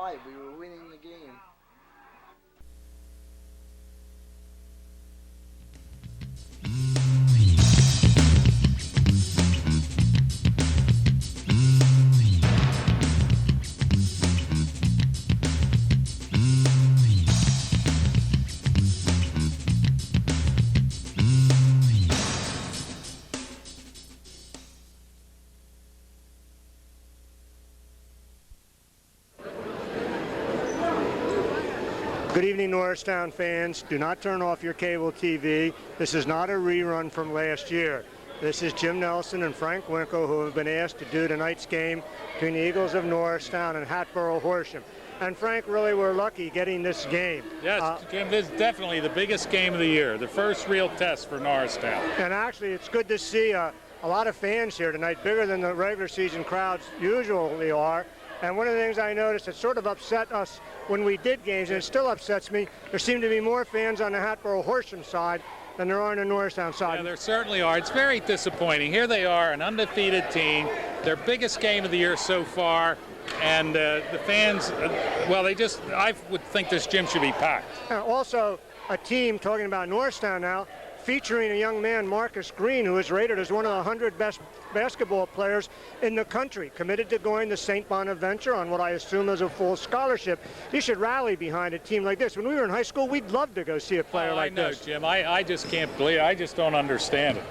tied. We were winning the game. Good evening, Norristown fans. Do not turn off your cable TV. This is not a rerun from last year. This is Jim Nelson and Frank Winkle, who have been asked to do tonight's game between the Eagles of Norristown and Hatboro Horsham. And Frank, really, we're lucky getting this game. Yes, Jim, this is definitely the biggest game of the year, the first real test for Norristown. And actually, it's good to see a lot of fans here tonight, bigger than the regular season crowds usually are. And one of the things I noticed that sort of upset us when we did games, and it still upsets me, there seem to be more fans on the Hatboro Horsham side than there are on the Norristown side. Yeah, there certainly are. It's very disappointing. Here they are, an undefeated team, their biggest game of the year so far, and the fans, well, I would think this gym should be packed. Also, a team, talking about Norristown now, featuring a young man, Marcus Green, who is rated as one of the 100 best basketball players in the country, committed to going to St. Bonaventure on what I assume is a full scholarship. He should rally behind a team like this. When we were in high school, we'd love to go see a player like this. I know, Jim. I just can't believe it. I just don't understand it.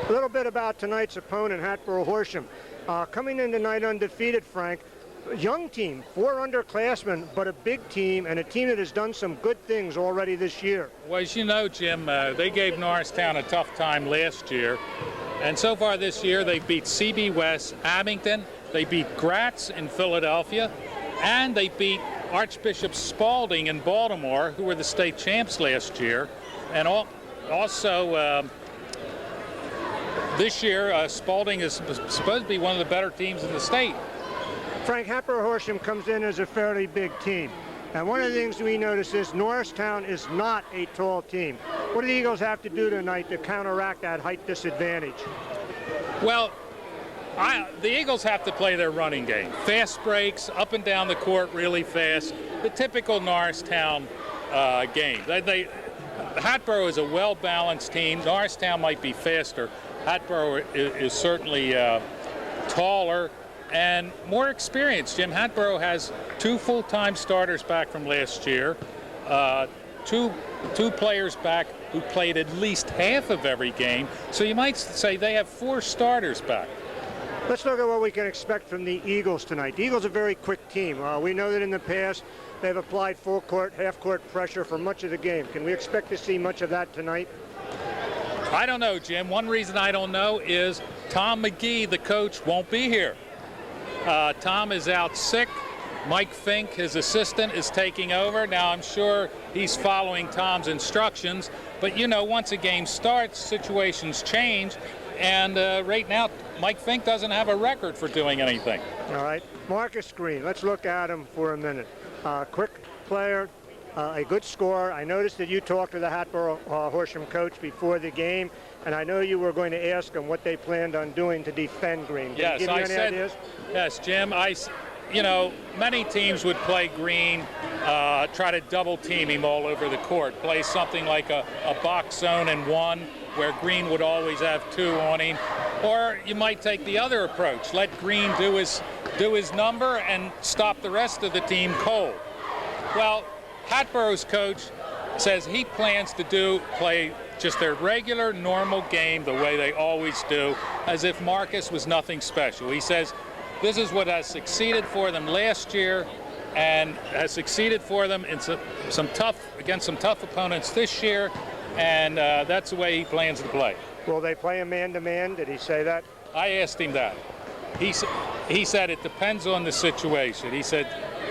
A little bit about tonight's opponent, Hatboro Horsham. Coming in tonight undefeated, Frank. Young team, 4 underclassmen, but a big team, and a team that has done some good things already this year. Well, as you know, Jim, they gave Norristown a tough time last year, and so far this year they beat CB West, Abington, they beat Gratz in Philadelphia, and they beat Archbishop Spalding in Baltimore, who were the state champs last year, and also this year Spalding is supposed to be one of the better teams in the state. Frank, Hatboro Horsham comes in as a fairly big team. And one of the things we notice is Norristown is not a tall team. What do the Eagles have to do tonight to counteract that height disadvantage? Well, the Eagles have to play their running game. Fast breaks, up and down the court really fast. The typical Norristown game. Hatboro is a well-balanced team. Norristown might be faster. Hatboro is certainly taller and more experienced. Jim, Hatboro has 2 full-time starters back from last year, two players back who played at least half of every game. So you might say they have 4 starters back. Let's look at what we can expect from the Eagles tonight. The Eagles are a very quick team. We know that in the past they've applied full court, half court pressure for much of the game. Can we expect to see much of that tonight? I don't know, Jim. One reason I don't know is Tom McGee, the coach, won't be here. Tom is out sick. Mike Fink, his assistant, is taking over. Now, I'm sure he's following Tom's instructions, but you know, once a game starts, situations change, and right now, Mike Fink doesn't have a record for doing anything. All right. Marcus Green, let's look at him for a minute. Quick player, a good scorer. I noticed that you talked to the Hatboro Horsham coach before the game, and I know you were going to ask him what they planned on doing to defend Green. Did he give you any ideas? Yes, Jim. You know, many teams would play Green, try to double team him all over the court, play something like a box zone and 1, where Green would always have 2 on him. Or you might take the other approach, let Green do his number and stop the rest of the team cold. Well, Hatboro's coach says he plans to play just their regular, normal game the way they always do, as if Marcus was nothing special. He says this is what has succeeded for them last year and has succeeded for them in against some tough opponents this year, and that's the way he plans to play. Will they play a man-to-man? Did he say that? I asked him that. He said it depends on the situation. He said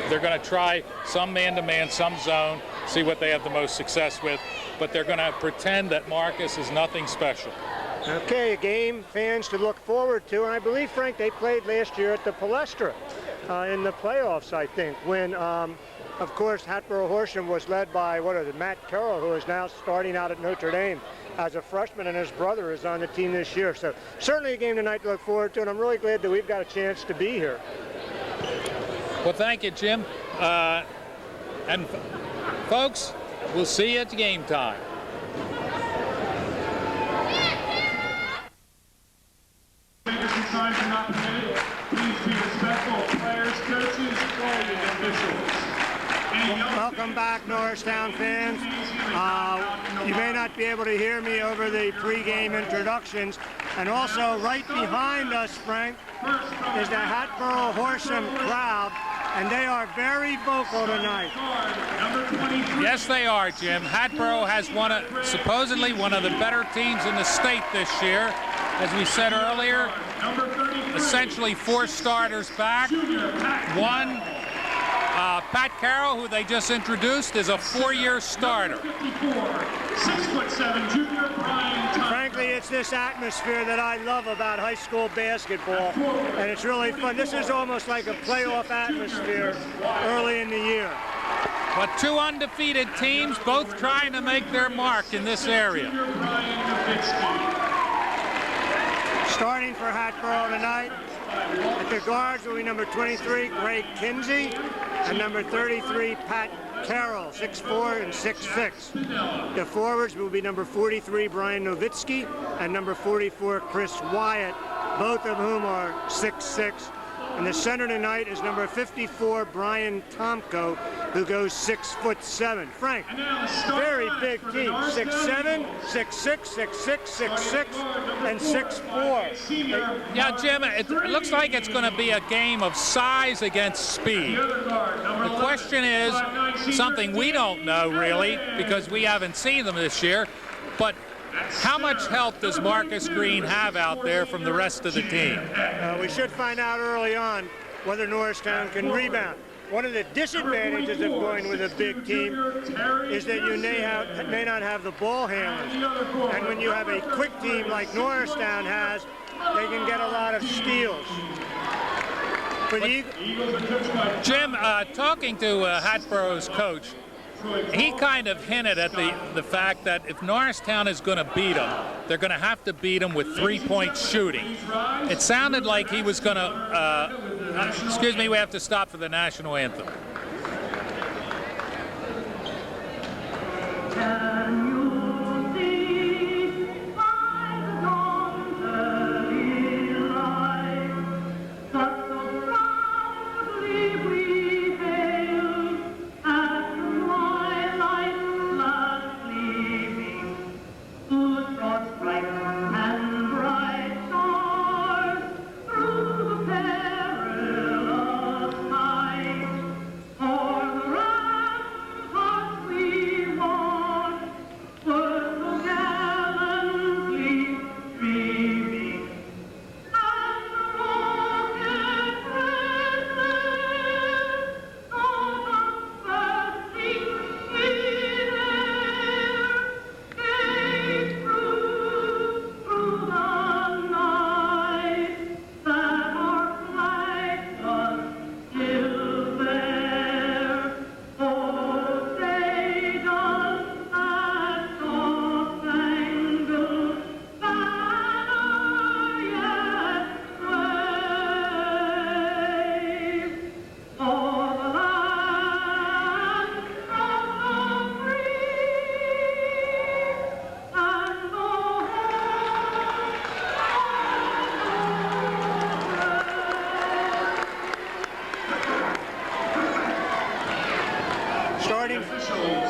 they're going to try some man-to-man, some zone, see what they have the most success with, but they're going to pretend that Marcus is nothing special. Okay, a game fans to look forward to, and I believe, Frank, they played last year at the Palestra in the playoffs, I think, when, of course, Hatboro Horsham was led by, Matt Carroll, who is now starting out at Notre Dame as a freshman, and his brother is on the team this year. So certainly a game tonight to look forward to, and I'm really glad that we've got a chance to be here. Well, thank you, Jim. And folks, we'll see you at the game time. Signs are not permitted. Please be respectful of players, coaches, and officials. Welcome back, Norristown fans. You may not be able to hear me over the pregame introductions. And also right behind us, Frank, is the Hatboro Horsham crowd, and they are very vocal tonight. Yes, they are, Jim. Hatboro has supposedly one of the better teams in the state this year. As we said earlier, essentially 4 starters back. One, Pat Carroll, who they just introduced, is a 4-year starter. 6'7" junior Brian Thompson. Frankly, it's this atmosphere that I love about high school basketball, and it's really fun. This is almost like a playoff atmosphere early in the year. But 2 undefeated teams, both trying to make their mark in this area. Starting for Hatboro tonight, at the guards will be number 23, Greg Kinsey, and number 33, Pat Carroll, 6'4" and 6'6". The forwards will be number 43, Brian Nowitzki, and number 44, Chris Wyatt, both of whom are 6'6". And the center tonight is number 54, Brian Tomko, who goes 6'7". Frank, very big team, 6'7", 6'6", 6'6", 6'6", and 6'4". Yeah, Jim, it looks like it's going to be a game of size against speed. The question is something we don't know really, because we haven't seen them this year, but how much help does Marcus Green have out there from the rest of the team? We should find out early on whether Norristown can rebound. One of the disadvantages of going with a big team is that you may not have the ball handlers. And when you have a quick team like Norristown has, they can get a lot of steals. For the Jim, talking to Hatboro's coach, he kind of hinted at the fact that if Norristown is going to beat them, they're going to have to beat them with 3-point shooting. It sounded like he was going to, excuse me, we have to stop for the national anthem.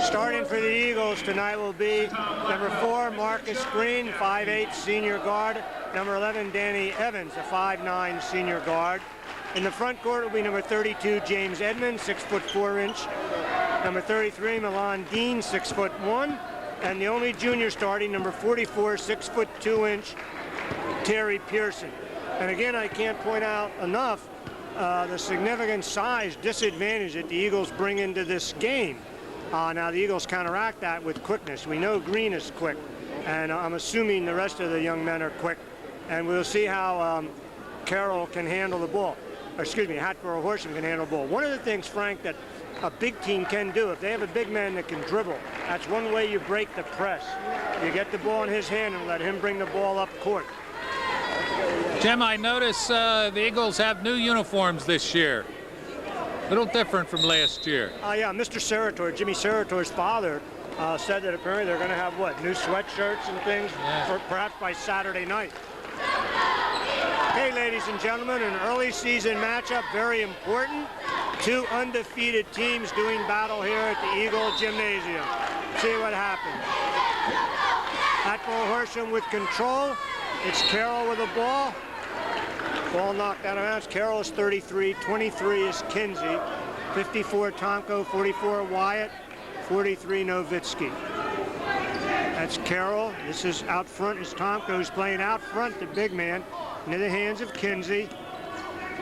Starting for the Eagles tonight will be number 4, Marcus Green, 5'8", senior guard. Number 11, Danny Evans, a 5'9", senior guard. In the front court will be number 32, James Edmonds, 6'4". Number 33, Milan Dean, 6'1". And the only junior starting, number 44, 6'2", Terry Pearson. And again, I can't point out enough the significant size disadvantage that the Eagles bring into this game. Now the Eagles counteract that with quickness. We know Green is quick, and I'm assuming the rest of the young men are quick. And we'll see how Carroll can handle the ball. Or excuse me, Hatboro Horsham can handle the ball. One of the things, Frank, that a big team can do, if they have a big man that can dribble, that's one way you break the press. You get the ball in his hand and let him bring the ball up court. Jim, I notice the Eagles have new uniforms this year. A little different from last year. Yeah, Mr. Serator, Jimmy Serator's father, said that apparently they're going to have, what, new sweatshirts and things, for perhaps by Saturday night. Okay, ladies and gentlemen, an early season matchup, very important. Two undefeated teams doing battle here at the Eagle Gymnasium. See what happens. Hatboro Horsham with control. It's Carroll with the ball. Ball knocked out of bounds. Carroll is 33. 23 is Kinsey. 54 Tomko. 44 Wyatt. 43 Nowitzki. That's Carroll. This is out front. Is Tomko, who's playing out front, the big man, into the hands of Kinsey.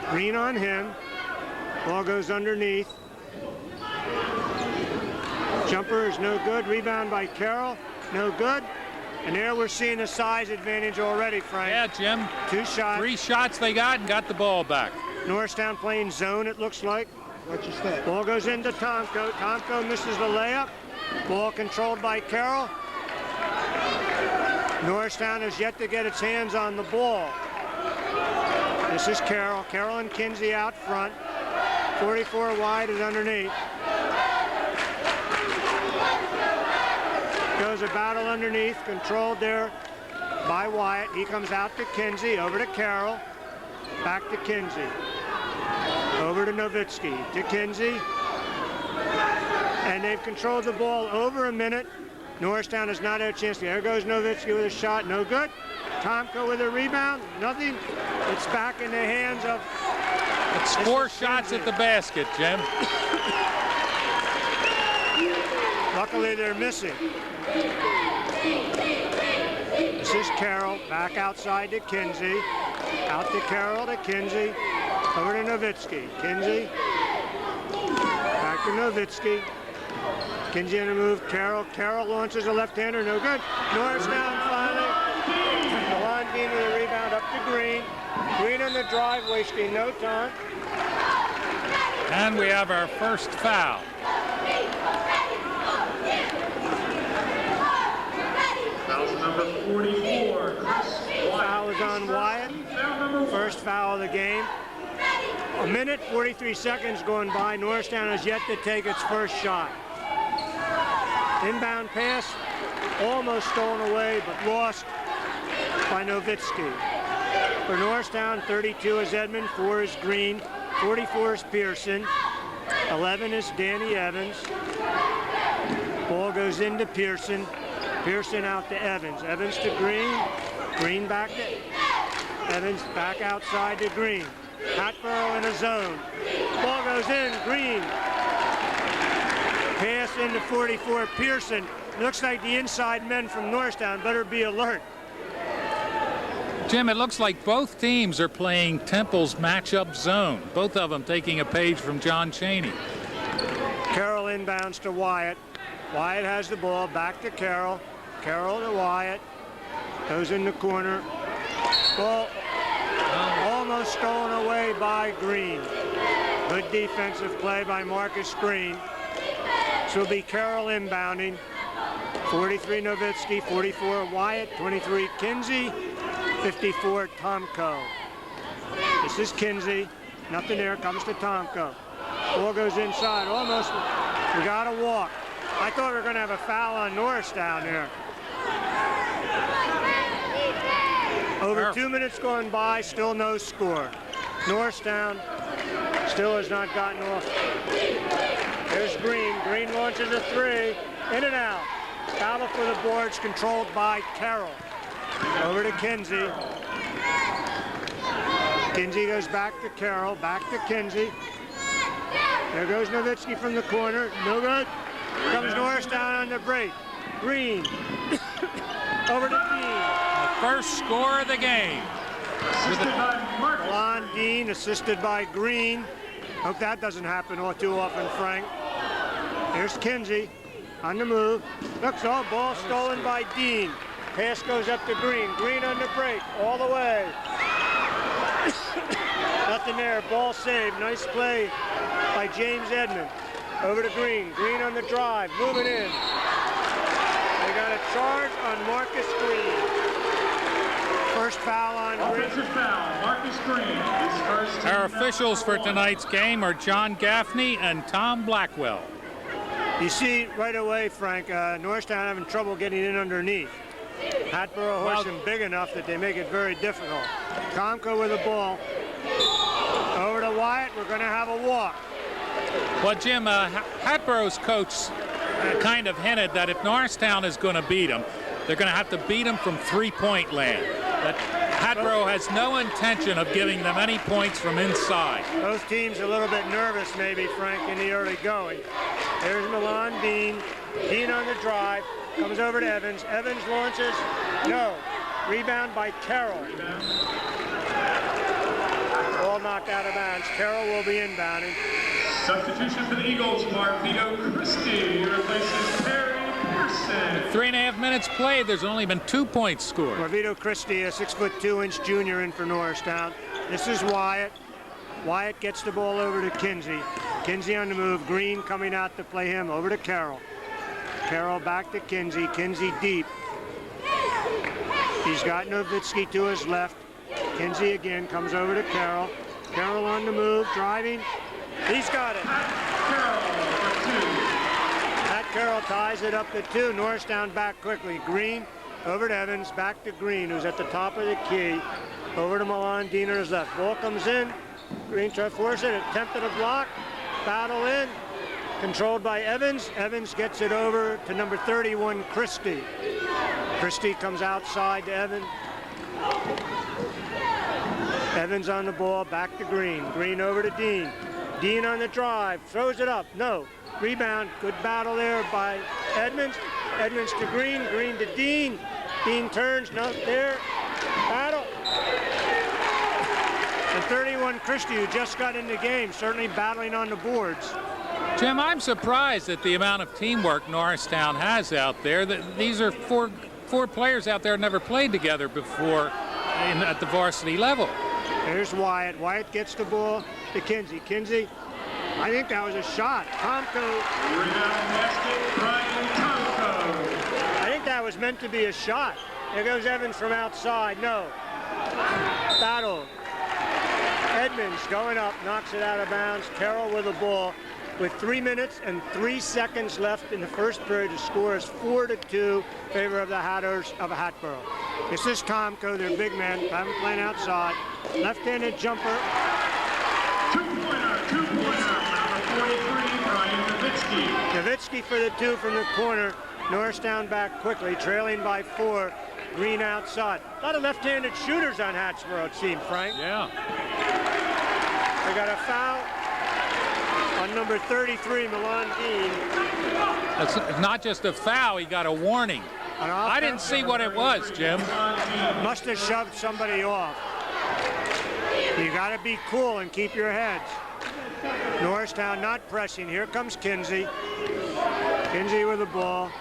Green on him. Ball goes underneath. Jumper is no good. Rebound by Carroll. No good. And there we're seeing a size advantage already, Frank. Yeah, Jim. 2 shots. 3 shots they got and got the ball back. Norristown playing zone, it looks like. What's your stat? Ball goes into Tomko. Tomko misses the layup. Ball controlled by Carroll. Norristown has yet to get its hands on the ball. This is Carroll. Carroll and Kinsey out front. 44 wide is underneath. Goes a battle underneath, controlled there by Wyatt. He comes out to Kinsey, over to Carroll, back to Kinsey. Over to Nowitzki, to Kinsey. And they've controlled the ball over a minute. Norristown has not had a chance. There goes Nowitzki with a shot, no good. Tomko with a rebound, nothing. It's back in the hands of... It's 4 shots at the basket, Jim. Luckily, they're missing. This is Carroll, back outside to Kinsey. Out to Carroll to Kinsey. Over to Nowitzki. Kinsey. Back to Nowitzki. Kinsey on the move. Carroll. Carroll launches a left-hander. No good. Norristown finally. Dewan Dean with a rebound up to Green. Green on the drive, wasting no time. And we have our first foul. Foul number 44, Chris Wyatt. Foul is on Wyatt. Foul number 1. First foul of the game. A minute, 43 seconds going by. Norristown has yet to take its first shot. Inbound pass, almost stolen away, but lost by Nowitzki. For Norristown, 32 is Edmond, 4 is Green, 44 is Pearson, 11 is Danny Evans. Ball goes into Pearson. Pearson out to Evans. Evans to Green. Green back to Evans, back outside to Green. Hatboro in a zone. Ball goes in, Green. Pass into 44, Pearson. Looks like the inside men from Norristown better be alert. Jim, it looks like both teams are playing Temple's matchup zone. Both of them taking a page from John Chaney. Carroll inbounds to Wyatt. Wyatt has the ball, back to Carroll. Carroll to Wyatt. Goes in the corner. Ball almost stolen away by Green. Good defensive play by Marcus Green. This will be Carroll inbounding. 43 Nowitzki, 44 Wyatt, 23 Kinsey, 54 Tomko. This is Kinsey. Nothing there, comes to Tomko. Ball goes inside, almost, we got a walk. I thought we were going to have a foul on Norristown there. Over 2 minutes going by, still no score. Norristown still has not gotten off. There's Green. Green launches a 3. In and out. Battle for the boards controlled by Carroll. Over to Kinsey. Kinsey goes back to Carroll. Back to Kinsey. There goes Nowitzki from the corner. No good. Comes Norristown on the break. Green. Over to Dean. The first score of the game. Assisted by Marcus. Lon Dean, assisted by Green. Hope that doesn't happen all too often, Frank. Here's Kinsey on the move. Looks all ball stolen by Dean. Pass goes up to Green. Green on the break, all the way. Nothing there, ball saved. Nice play by James Edmond. Over to Green. Green on the drive, moving in. They got a charge on Marcus Green. First foul on Green. Offensive foul, Marcus Green. His first team Our foul officials for number 1. tonight's game are John Gaffney and Tom Blackwell. You see right away, Frank, Norristown having trouble getting in underneath. Hatboro Horsham big enough that they make it very difficult. Tomko with the ball. Over to Wyatt. We're going to have a walk. Well, Jim, Hatboro's coach kind of hinted that if Norristown is going to beat them, they're going to have to beat them from three-point land. That Hatboro has no intention of giving them any points from inside. Both teams a little bit nervous, maybe, Frank, in the early going. There's Milan Dean. Dean on the drive. Comes over to Evans. Evans launches. No. Rebound by Carroll. Ball knocked out of bounds. Carroll will be inbounding. Substitution for the Eagles, Marvito Christie replaces Perry Pearson. 3.5 minutes played. There's only been 2 points scored. Marvito Christie, a 6'2" junior in for Norristown. This is Wyatt. Wyatt gets the ball over to Kinsey. Kinsey on the move. Green coming out to play him. Over to Carroll. Carroll back to Kinsey. Kinsey deep. He's got Nowitzki to his left. Kinsey again comes over to Carroll. Carroll on the move, driving. He's got it. Carroll for 2. Pat Carroll ties it up to 2. Norristown back quickly. Green over to Evans, back to Green, who's at the top of the key. Over to Milan Diener's left. Ball comes in. Green tries to force it. Attempted a block. Battle in. Controlled by Evans. Evans gets it over to number 31, Christie. Christie comes outside to Evans. Evans on the ball, back to Green. Green over to Dean. Dean on the drive, throws it up. No. Rebound. Good battle there by Edmonds. Edmonds to Green. Green to Dean. Dean turns. No, there. Battle. And 31 Christie, who just got in the game, certainly battling on the boards. Jim, I'm surprised at the amount of teamwork Norristown has out there. These are four players out there never played together before at the varsity level. There's Wyatt. Wyatt gets the ball to Kinsey. Kinsey, I think that was a shot. Tomko. Rebound basket, Brian Tomko. I think that was meant to be a shot. There goes Evans from outside. No. Battle. Edmonds going up, knocks it out of bounds. Carroll with the ball. With 3 minutes and 3 seconds left in the first period, the score is 4-2 in favor of the Hatters of Hatboro. This is Tomko, their big man, having playing outside. Left-handed jumper. Two-pointer, number 43, Brian Nowitzki. Nowitzki for the 2 from the corner. Norristown back quickly, trailing by 4. Green outside. A lot of left-handed shooters on Hatboro, it seemed, Frank. Yeah. They got a foul on number 33, Milan Dean. It's not just a foul, he got a warning. I didn't see what it was, Jim. Must have shoved somebody off. You got to be cool and keep your heads. Norristown not pressing. Here comes Kinsey. Kinsey with the ball.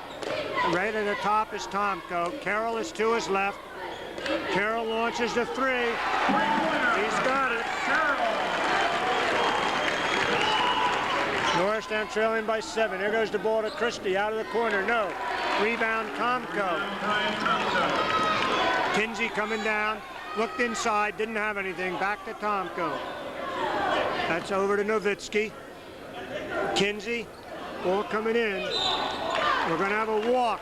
Right at the top is Tomko. Carroll is to his left. Carroll launches the 3. He's got it. Norristown trailing by 7. Here goes the ball to Christie out of the corner. No. Rebound Tomko. Kinsey coming down. Looked inside. Didn't have anything. Back to Tomko. That's over to Nowitzki. Kinsey. Ball coming in. We're going to have a walk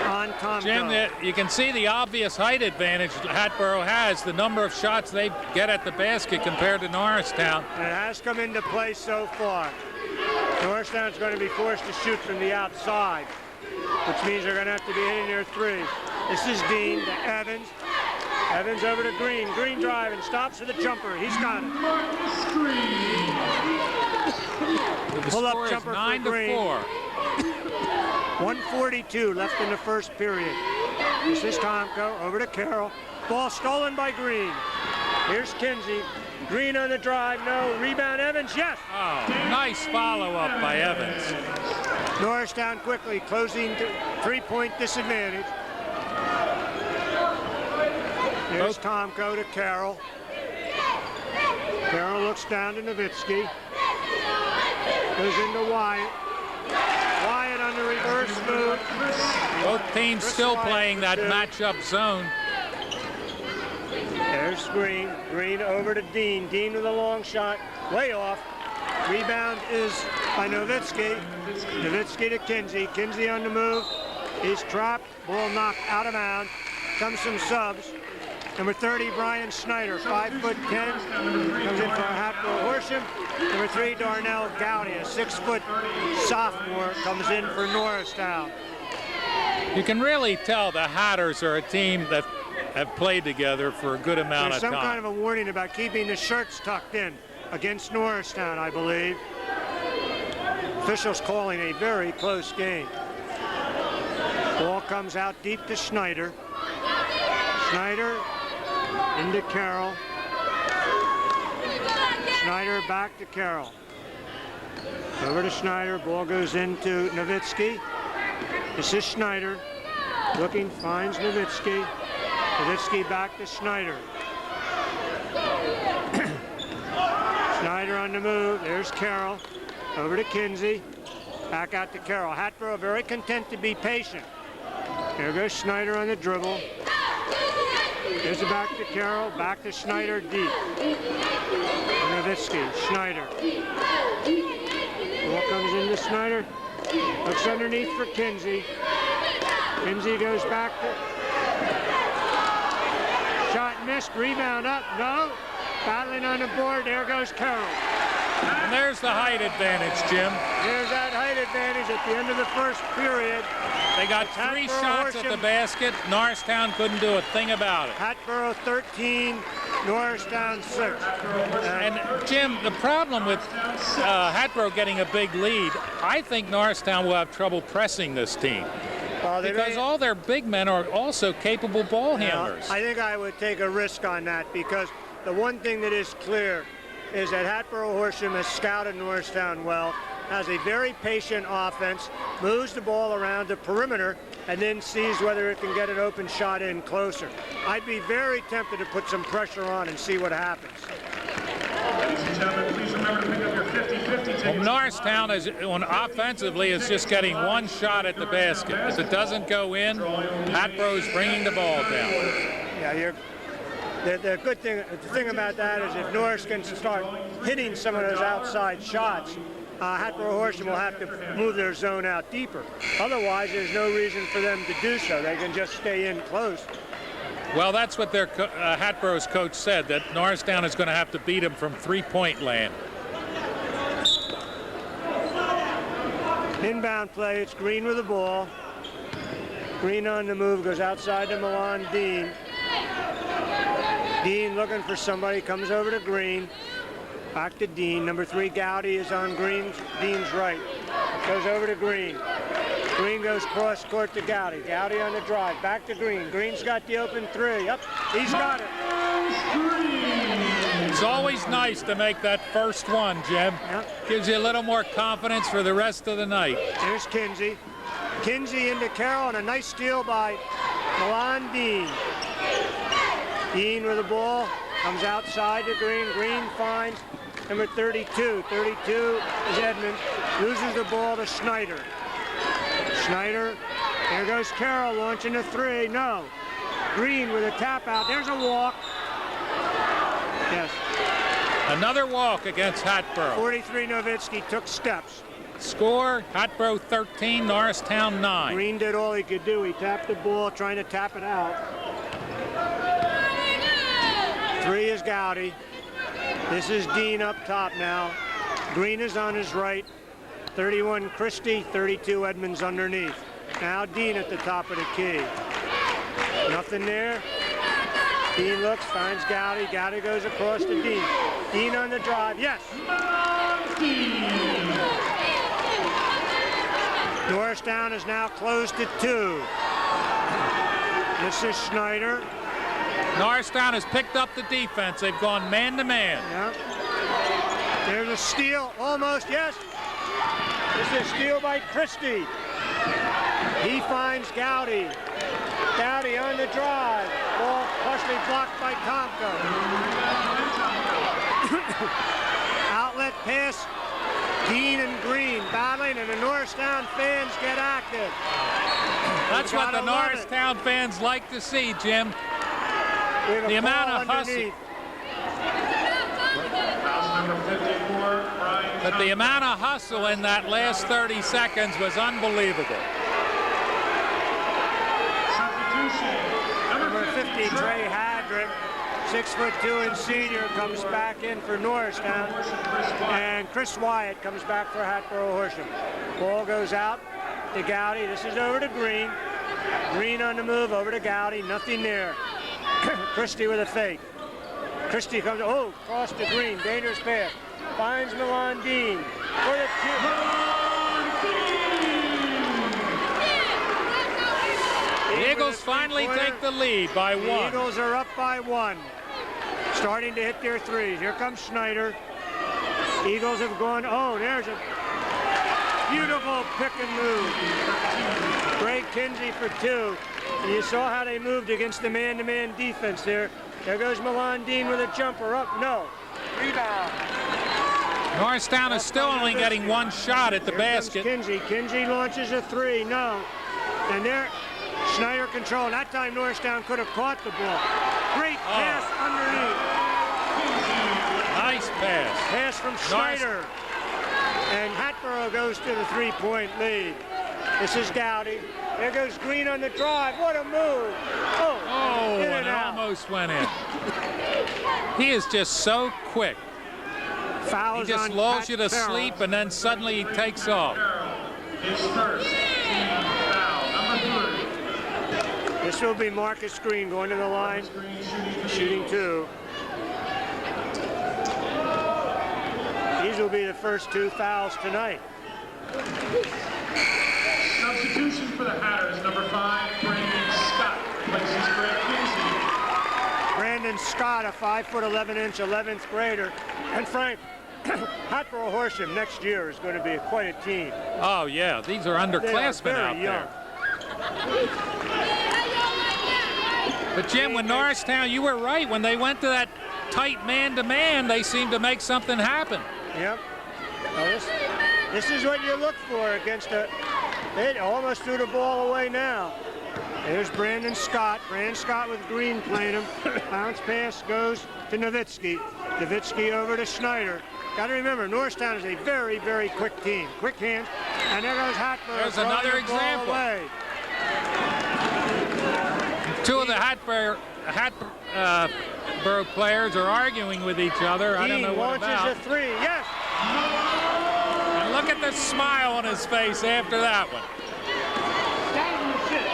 on Tomko. Jim, you can see the obvious height advantage Hatboro has, the number of shots they get at the basket compared to Norristown. And it has come into play so far. Norristown's going to be forced to shoot from the outside, which means they're going to have to be hitting their 3. This is Dean to Evans. Evans over to Green. Green driving, stops for the jumper. He's got it. Marcus Green. The Pull-up score is jumper for 9-4. 1:42 left in the first period. This is Tomko over to Carroll. Ball stolen by Green. Here's Kinsey. Green on the drive, no. Rebound Evans, yes. Oh, nice follow-up by Evans. Norristown quickly closing to 3-point disadvantage. Here's Tomko to Carroll. Carroll looks down to Nowitzki. Goes into Wyatt. Wyatt on the reverse move. Both teams still playing that matchup zone. Green. Green over to Dean. Dean with a long shot. Way off. Rebound is by Nowitzki. Nowitzki to Kinsey. Kinsey on the move. He's trapped. Ball knocked out of bounds. Comes some subs. Number 30, Brian Schneider, 5'10", comes in for Hatboro Horsham. Number 3, Darnell Gowdy, a 6-foot sophomore, comes in for Norristown. You can really tell the Hatters are a team that have played together for a good amount There's of time. some kind of a warning about keeping the shirts tucked in against Norristown, I believe. Officials calling a very close game. Ball comes out deep to Schneider. Schneider into Carroll. Schneider back to Carroll. Over to Schneider. Ball goes into Nowitzki. This is Schneider. Looking, finds Nowitzki. Nowitzki back to Schneider. Schneider on the move. There's Carroll. Over to Kinsey. Back out to Carroll. Hatboro very content to be patient. There goes Schneider on the dribble. There's it back to Carroll. Back to Schneider deep. Nowitzki. Schneider. Ball comes into Schneider. Looks underneath for Kinsey. Kinsey goes back to... Shot missed. Rebound up. No. Battling on the board. There goes Carroll. And there's the height advantage, Jim. There's that height advantage at the end of the first period. They got 3 shots at the basket. Norristown couldn't do a thing about it. Hatboro 13, Norristown 6. And Jim, the problem with Hatboro getting a big lead, I think Norristown will have trouble pressing this team. Because all their big men are also capable ball handlers. I think I would take a risk on that because the one thing that is clear is that Hatboro Horsham has scouted Norristown well, has a very patient offense, moves the ball around the perimeter, and then sees whether it can get an open shot in closer. I'd be very tempted to put some pressure on and see what happens. Ladies and gentlemen, please remember to pick up your 50-50 tickets. Well, Norristown offensively is just getting 1 shot at the basket. If it doesn't go in, Hatboro's bringing the ball down. Yeah, the good thing, the thing about that is if Norris can start hitting some of those outside shots, Hatboro Horsham will have to move their zone out deeper. Otherwise, there's no reason for them to do so. They can just stay in close. Well, that's what their Hatboro's coach said, that Norristown is going to have to beat them from 3-point land. Inbound play, it's Green with the ball. Green on the move, goes outside to Milan Dean. Dean looking for somebody, comes over to Green. Back to Dean. Number 3, Gowdy is on Dean's right. Goes over to Green. Green goes cross court to Gowdy. Gowdy on the drive. Back to Green. Green's got the open 3. Yep, he's got it. It's always nice to make that first one, Jim. Yep. Gives you a little more confidence for the rest of the night. There's Kinsey. Kinsey into Carroll, and a nice steal by Milan Dean. Dean with the ball. Comes outside to Green. Green finds number 32. 32 is Edmonds. Loses the ball to Schneider. Schneider. There goes Carroll launching a 3. No. Green with a tap out. There's a walk. Yes. Another walk against Hatboro. 43 Nowitzki took steps. Score, Hatboro 13, Norristown 9. Green did all he could do. He tapped the ball, trying to tap it out. 3 is Gowdy. This is Dean up top now. Green is on his right. 31 Christie, 32 Edmonds underneath. Now Dean at the top of the key. Nothing there. Dean looks, finds Gowdy. Gowdy goes across to Dean. Dean on the drive. Yes. Norristown is now closed to 2. This is Schneider. Norristown has picked up the defense. They've gone man-to-man. Yeah. There's a steal, almost, yes. This is a steal by Christie. He finds Gowdy. Gowdy on the drive. Ball partially blocked by Tomko. Outlet pass. Dean and Green battling, and the Norristown fans get active. That's what the Norristown fans like to see, Jim. We have a The amount ball of hustle. underneath. Foul number 54, Brian. But the amount of hustle in that last 30 seconds was unbelievable. Substitution. Number 50, Trey Hadrick, 6'2" and senior, comes back in for Norristown. And Chris Wyatt comes back for Hatboro Horsham. Ball goes out to Gowdy. This is over to Green. Green on the move, over to Gowdy. Nothing there. Christie with a fake. Christie comes, oh, cross to Green. Dangerous pass. Finds Milan Dean for the The Eagles finally take the lead by The one. Eagles are up by one. Starting to hit their threes. Here comes Schneider. Eagles have gone, oh, there's a beautiful pick and move. Greg Kinsey for two. And you saw how they moved against the man-to-man defense there. There goes Milan Dean with a jumper up. No. Rebound. Norristown is still only getting one shot at the Here basket. comes Kinsey. Kinsey launches a three. No. And there, Schneider control. That time Norristown could have caught the ball. Great pass underneath. Nice pass. Pass from Schneider. And Hatboro goes to the three-point lead. This is Gowdy. There goes Green on the drive. What a move. Oh, in and it out. almost went in. He is just so quick. He Fouls just on lulls Pat you to Farrell. sleep and then suddenly he takes off. His first team foul, number 3. This will be Marcus Green going to the line, shooting two. These will be the first two fouls tonight. Substitution for the Hatters, number 5, Brandon Scott replaces Greg Kinsey. Brandon Scott, a 5'11", 11th grader. And Frank, Hatboro Horsham next year is going to be quite a team. Oh, yeah, these are They are underclassmen very out young. there. But Jim, when Norristown, you were right. When they went to that tight man-to-man, they seemed to make something happen. Yep. Well, this is what you look for against a... They almost threw the ball away now. There's Brandon Scott. Brandon Scott with Green playing him. Bounce pass goes to Nowitzki. Nowitzki over to Schneider. Got to remember, Norristown is a very, very quick team. Quick hands. And there goes Hatboro. There's another throwing the ball example. away. Two of the Hatboro players are arguing with each other. I don't know Dean what launches about. a three. Yes. And look at the smile on his face after that one.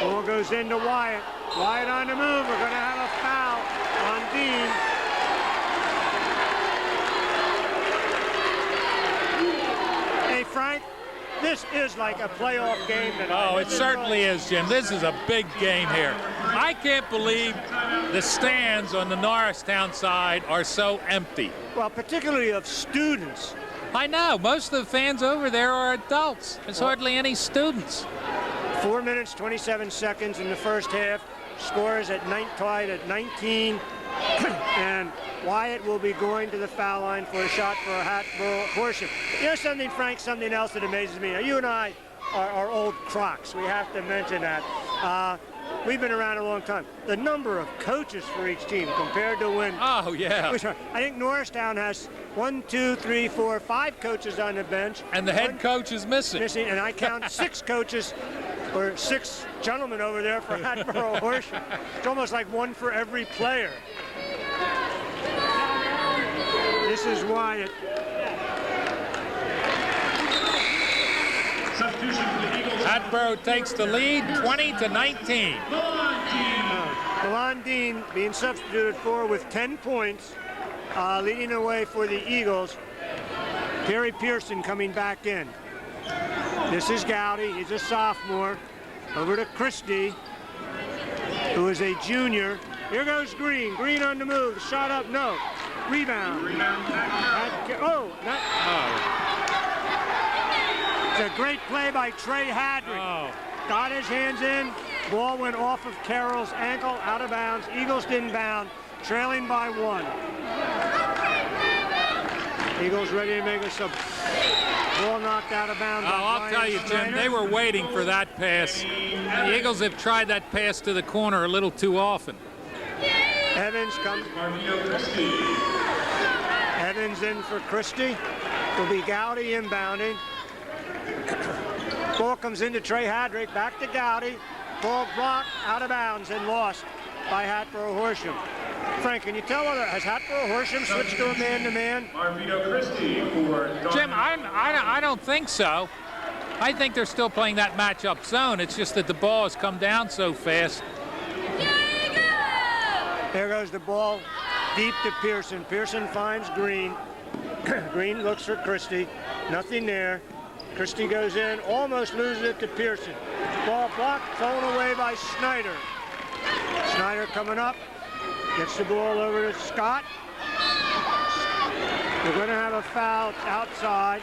Ball goes into Wyatt. Wyatt on the move. We're going to have a foul on Dean. Hey, Frank, this is like a playoff game tonight. Oh, it certainly is, Jim. This is a big game here. I can't believe the stands on the Norristown side are so empty. Well, particularly of students. I know. Most of the fans over there are adults. There's hardly any students. 4 minutes, 27 seconds in the first half. Score is tied at 19. And Wyatt will be going to the foul line for a shot for a Hatboro Horsham. You know something, Frank, something else that amazes me. Now, you and I are old crocs. We have to mention that. We've been around a long time. The number of coaches for each team compared to when... Oh, yeah. I think Norristown has 1, 2, 3, 4, 5 coaches on the bench. And the head coach is missing. And I count 6 coaches, or 6 gentlemen over there for Hatboro Horsham. It's almost like one for every player. This is Wyatt. Substitution for the Eagles. Hatboro takes the lead, 20-19. Milan Dean being substituted for with 10 points, leading the way for the Eagles. Terry Pearson coming back in. This is Gowdy, he's a sophomore. Over to Christie, who is a junior. Here goes Green, Green on the move, shot up, no. Rebound. It's a great play by Trey Hadrick. Got his hands in, ball went off of Carroll's ankle, out of bounds. Eagles didn't bound, trailing by 1. Eagles ready to make a sub. Ball knocked out of bounds. Oh, I'll tell you, Jim, they were waiting for that pass. The Eagles have tried that pass to the corner a little too often. Evans comes. Evans in for Christie. Will be Gowdy inbounding. Ball comes into Trey Hadrick. Back to Gowdy. Ball blocked out of bounds and lost by Hatboro Horsham. Frank, can you tell whether has Hatboro Horsham switched to a man-to-man? Jim, I don't think so. I think they're still playing that matchup zone. It's just that the ball has come down so fast. There goes the ball deep to Pearson. Pearson finds Green. Green looks for Christie. Nothing there. Christie goes in, almost loses it to Pearson. Ball blocked, thrown away by Schneider. Schneider coming up, gets the ball over to Scott. We're going to have a foul outside.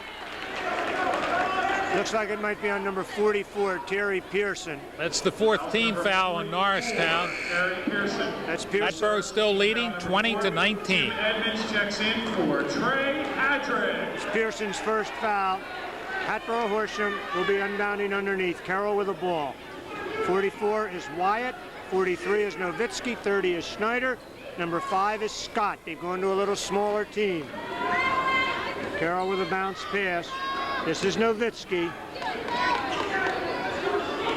Looks like it might be on number 44, Terry Pearson. That's the 4th team foul on Norristown. That's Pearson. Hatboro still leading 20-19. Edmonds checks in for Trey Hadrick. It's Pearson's first foul. Hatboro Horsham will be unbounding underneath. Carroll with the ball. 44 is Wyatt. 43 is Nowitzki. 30 is Schneider. Number 5 is Scott. They've gone to a little smaller team. Carroll with a bounce pass. This is Nowitzki.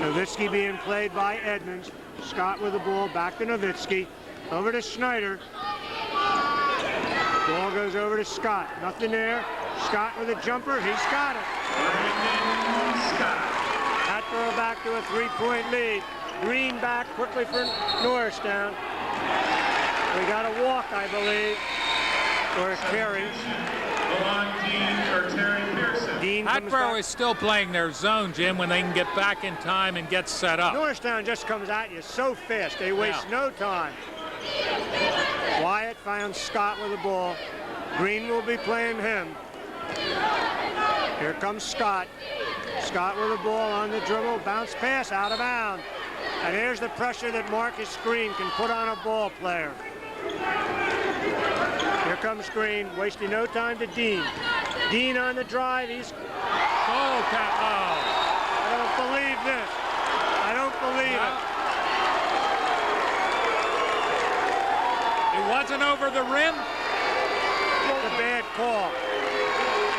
Nowitzki being played by Edmonds. Scott with the ball, back to Nowitzki. Over to Schneider. Ball goes over to Scott. Nothing there. Scott with a jumper. He's got it. Hatboro back to a 3-point lead. Green back quickly for Norristown. We got a walk, I believe, or a carry. Dean Hatboro is still playing their zone, Jim, when they can get back in time and get set up. Norristown just comes at you so fast. They waste no time. Wyatt finds Scott with the ball. Green will be playing him. Here comes Scott. Scott with the ball on the dribble. Bounce pass out of bounds. And here's the pressure that Marcus Green can put on a ball player. Here comes Green, wasting no time to Dean. Dean on the drive. He's. Oh, I don't believe this. I don't believe it. It wasn't over the rim? It's a bad call.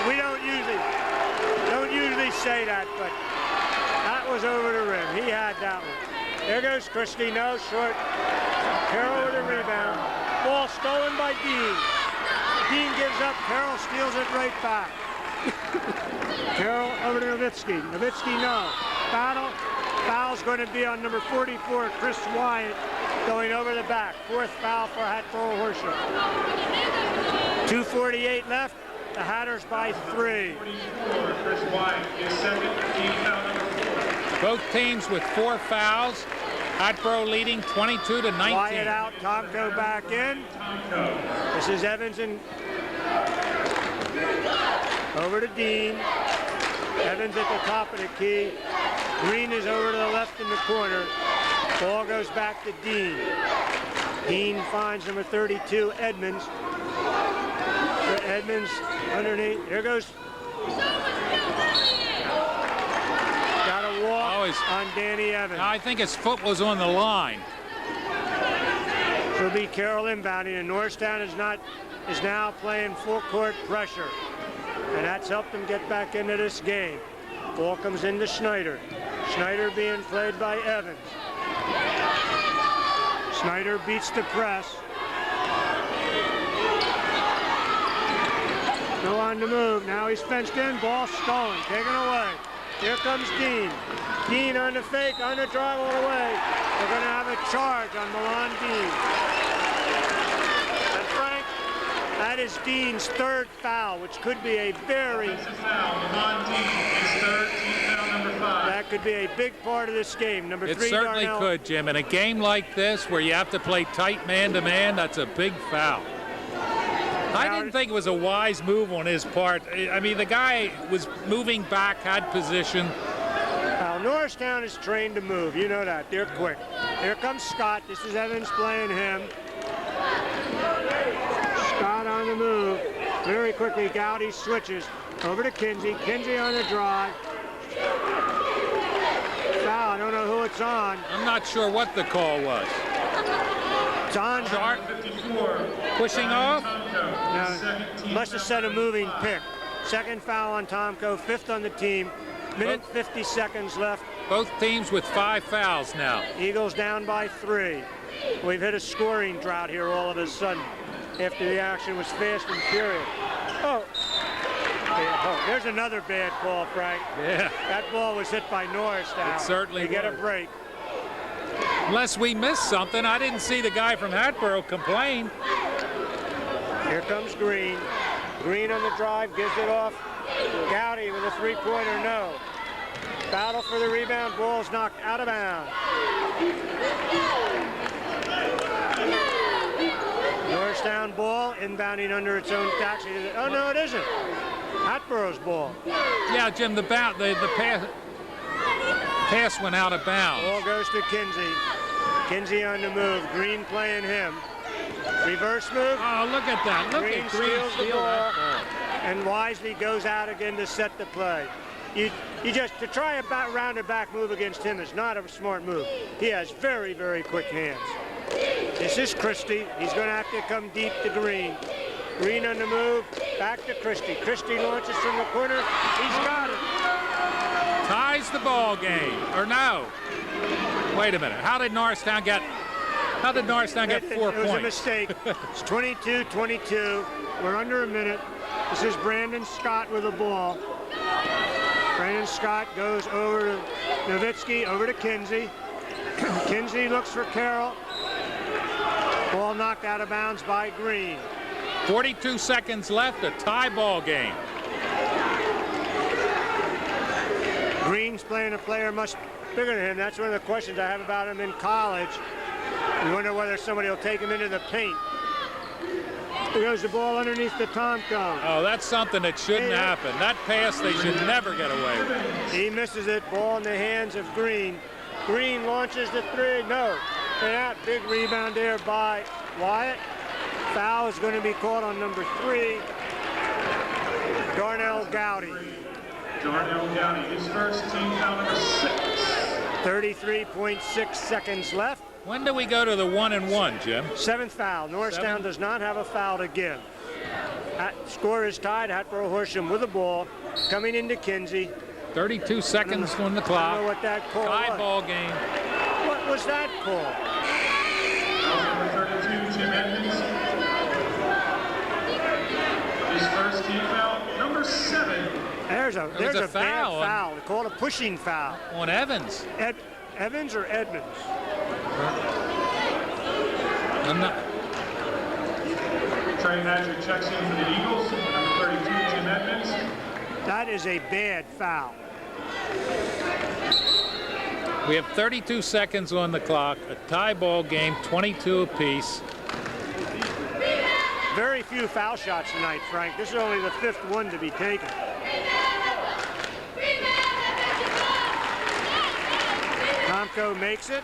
We don't usually say that, but that was over the rim. He had that one. There goes Christie. No, short. Carroll with a rebound. Ball stolen by Dean. Dean gives up. Carroll steals it right back. Carroll over to Nowitzki. Nowitzki, no. Battle. Foul's going to be on number 44, Chris Wyatt, going over the back. 4th foul for Hatboro Horsham. 2:48 left. The Hatters by 3. 44, Chris Wyatt is second, team foul number 4. Both teams with 4 fouls. Hatboro leading 22-19. Wyatt out, Tomko back in. This is Evans and over to Dean. Evans at the top of the key. Green is over to the left in the corner. Ball goes back to Dean. Dean finds number 32, Edmonds. Edmonds underneath. Here goes. Got a walk on Danny Evans. I think his foot was on the line. So be Carroll inbounding, and Norristown is now playing full court pressure, and that's helped them get back into this game. Ball comes into Schneider. Schneider being played by Evans. Schneider beats the press. Still on the move. Now he's fenced in. Ball stolen. Taken away. Here comes Dean. Dean on the fake, on the drive all the way. They're going to have a charge on Milan Dean. And Frank, that is Dean's 3rd foul, which could be a very... Milan Dean is 3rd, team foul number 5. That could be a big part of this game. Number 3, It certainly Darnell. could, Jim. In a game like this, where you have to play tight man-to-man, that's a big foul. I didn't think it was a wise move on his part. I mean, the guy was moving back, had position. Well, Norristown is trained to move. You know that. They're quick. Here comes Scott. This is Evans playing him. Scott on the move. Very quickly, Gowdy switches over to Kinsey. Kinsey on the drive. Foul. I don't know who it's on. I'm not sure what the call was. It's on. Sharp 54. pushing off. No, must have set a moving pick. Second foul on Tomko, 5th on the team. Minute 50 seconds left. Both teams with 5 fouls now. Eagles down by 3. We've hit a scoring drought here all of a sudden after the action was fast and furious. Oh, there's another bad call, Frank. Yeah. That ball was hit by Norristown. It certainly They get a was. break. Unless we missed something, I didn't see the guy from Hatboro complain. Here comes Green. Green on the drive, gives it off. Gowdy with a three-pointer, no. Battle for the rebound, ball's knocked out of bounds. Norristown ball, inbounding under its own taxi. Oh, no, it isn't. Hatboro's ball. Yeah, Jim, the pass went out of bounds. Ball goes to Kinsey. Kinsey on the move. Green playing him. Reverse move. Oh, look at that. Look Green at Green steals the steal that ball. ball. And wisely goes out again to set the play. You just, to try a round and back move against him is not a smart move. He has very, very quick hands. This is Christie. He's going to have to come deep to Green. Green on the move, back to Christie. Christie launches from the corner. He's got it. Ties the ball game, or no? Wait a minute. How did Norristown get 4 It was points? a mistake. It's 22-22. We're under a minute. This is Brandon Scott with the ball. Brandon Scott goes over to Nowitzki, over to Kinsey. Kinsey looks for Carroll. Ball knocked out of bounds by Green. 42 seconds left, a tie ball game. Green's playing a player much bigger than him. That's one of the questions I have about him in college. You wonder whether somebody will take him into the paint. Here goes the ball underneath the Tomko. Oh, that's something that shouldn't happen. That pass they should never get away with. He misses it. Ball in the hands of Green. Green launches the three. No. And that big rebound there by Wyatt. Foul is going to be called on number 3. Darnell Gowdy. Darnell Gowdy, his first team foul number 6. 33.6 seconds left. When do we go to the 1-and-1, Jim? 7th foul. Norristown does not have a foul to give. Score is tied. Hatboro Horsham with the ball. Coming into Kinsey. 32 seconds on the I clock. don't know what that call Tie was. ball game. What was that call? Foul number 32, Jim Edmonds. His first team foul number 7. There's a bad foul. foul. They called a pushing foul. On Evans. Evans or Edmonds? I'm not. Trey Hatcher checks in for the Eagles. Number 32, Jim Edmonds. That is a bad foul. We have 32 seconds on the clock. A tie ball game, 22 apiece. Very few foul shots tonight, Frank. This is only the 5th one to be taken. Tomko makes it.